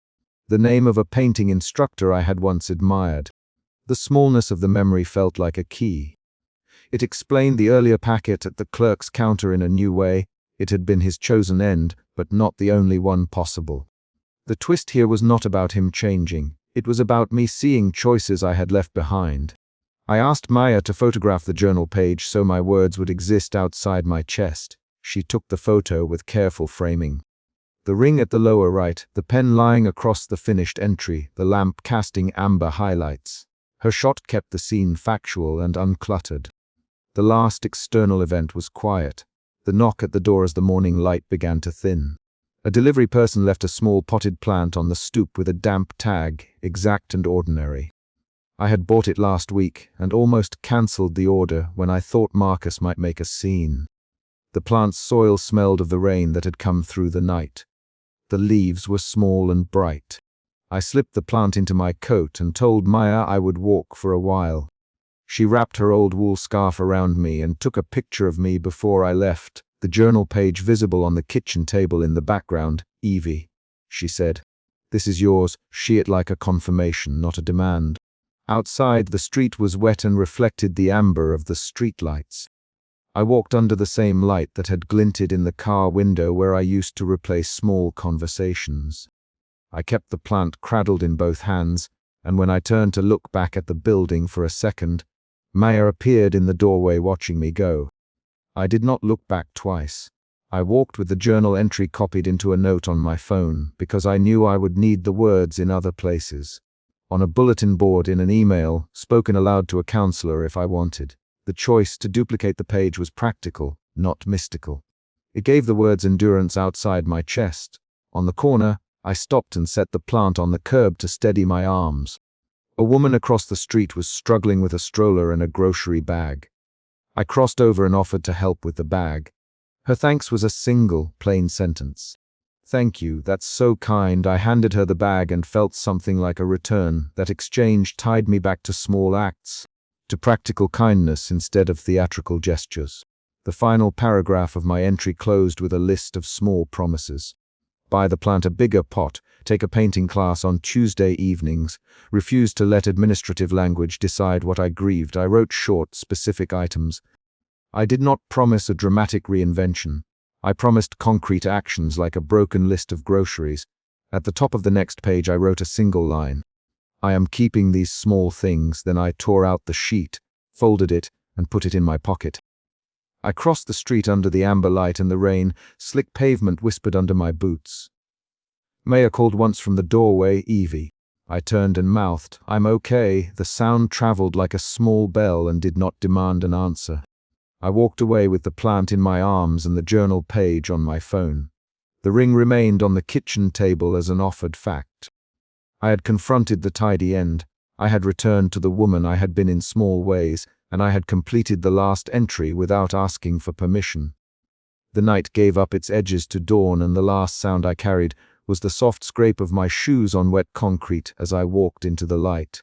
the name of a painting instructor I had once admired. The smallness of the memory felt like a key. It explained the earlier packet at the clerk's counter in a new way. It had been his chosen end, but not the only one possible. The twist here was not about him changing. It was about me seeing choices I had left behind. I asked Maya to photograph the journal page so my words would exist outside my chest. She took the photo with careful framing. The ring at the lower right, the pen lying across the finished entry, the lamp casting amber highlights. Her shot kept the scene factual and uncluttered. The last external event was quiet. The knock at the door as the morning light began to thin. A delivery person left a small potted plant on the stoop with a damp tag, exact and ordinary. I had bought it last week and almost cancelled the order when I thought Marcus might make a scene. The plant's soil smelled of the rain that had come through the night. The leaves were small and bright. I slipped the plant into my coat and told Maya I would walk for a while. She wrapped her old wool scarf around me and took a picture of me before I left, the journal page visible on the kitchen table in the background. "Evie," she said, "this is yours. See it like a confirmation, not a demand." Outside, the street was wet and reflected the amber of the streetlights. I walked under the same light that had glinted in the car window where I used to replace small conversations. I kept the plant cradled in both hands, and when I turned to look back at the building for a second, Maya appeared in the doorway watching me go. I did not look back twice. I walked with the journal entry copied into a note on my phone because I knew I would need the words in other places. On a bulletin board in an email, spoken aloud to a counselor if I wanted. The choice to duplicate the page was practical, not mystical. It gave the words endurance outside my chest. On the corner, I stopped and set the plant on the curb to steady my arms. A woman across the street was struggling with a stroller and a grocery bag. I crossed over and offered to help with the bag. Her thanks was a single, plain sentence. "Thank you, that's so kind." I handed her the bag and felt something like a return. That exchange tied me back to small acts, to practical kindness instead of theatrical gestures. The final paragraph of my entry closed with a list of small promises. Buy the plant a bigger pot, take a painting class on Tuesday evenings, refuse to let administrative language decide what I grieved. I wrote short, specific items. I did not promise a dramatic reinvention. I promised concrete actions like a broken list of groceries. At the top of the next page I wrote a single line. "I am keeping these small things." Then I tore out the sheet, folded it, and put it in my pocket. I crossed the street under the amber light and the rain. Slick pavement whispered under my boots. Maya called once from the doorway, "Evie." I turned and mouthed, "I'm okay." The sound traveled like a small bell and did not demand an answer. I walked away with the plant in my arms and the journal page on my phone. The ring remained on the kitchen table as an offered fact. I had confronted the tidy end. I had returned to the woman I had been in small ways, and I had completed the last entry without asking for permission. The night gave up its edges to dawn, and the last sound I carried was the soft scrape of my shoes on wet concrete as I walked into the light.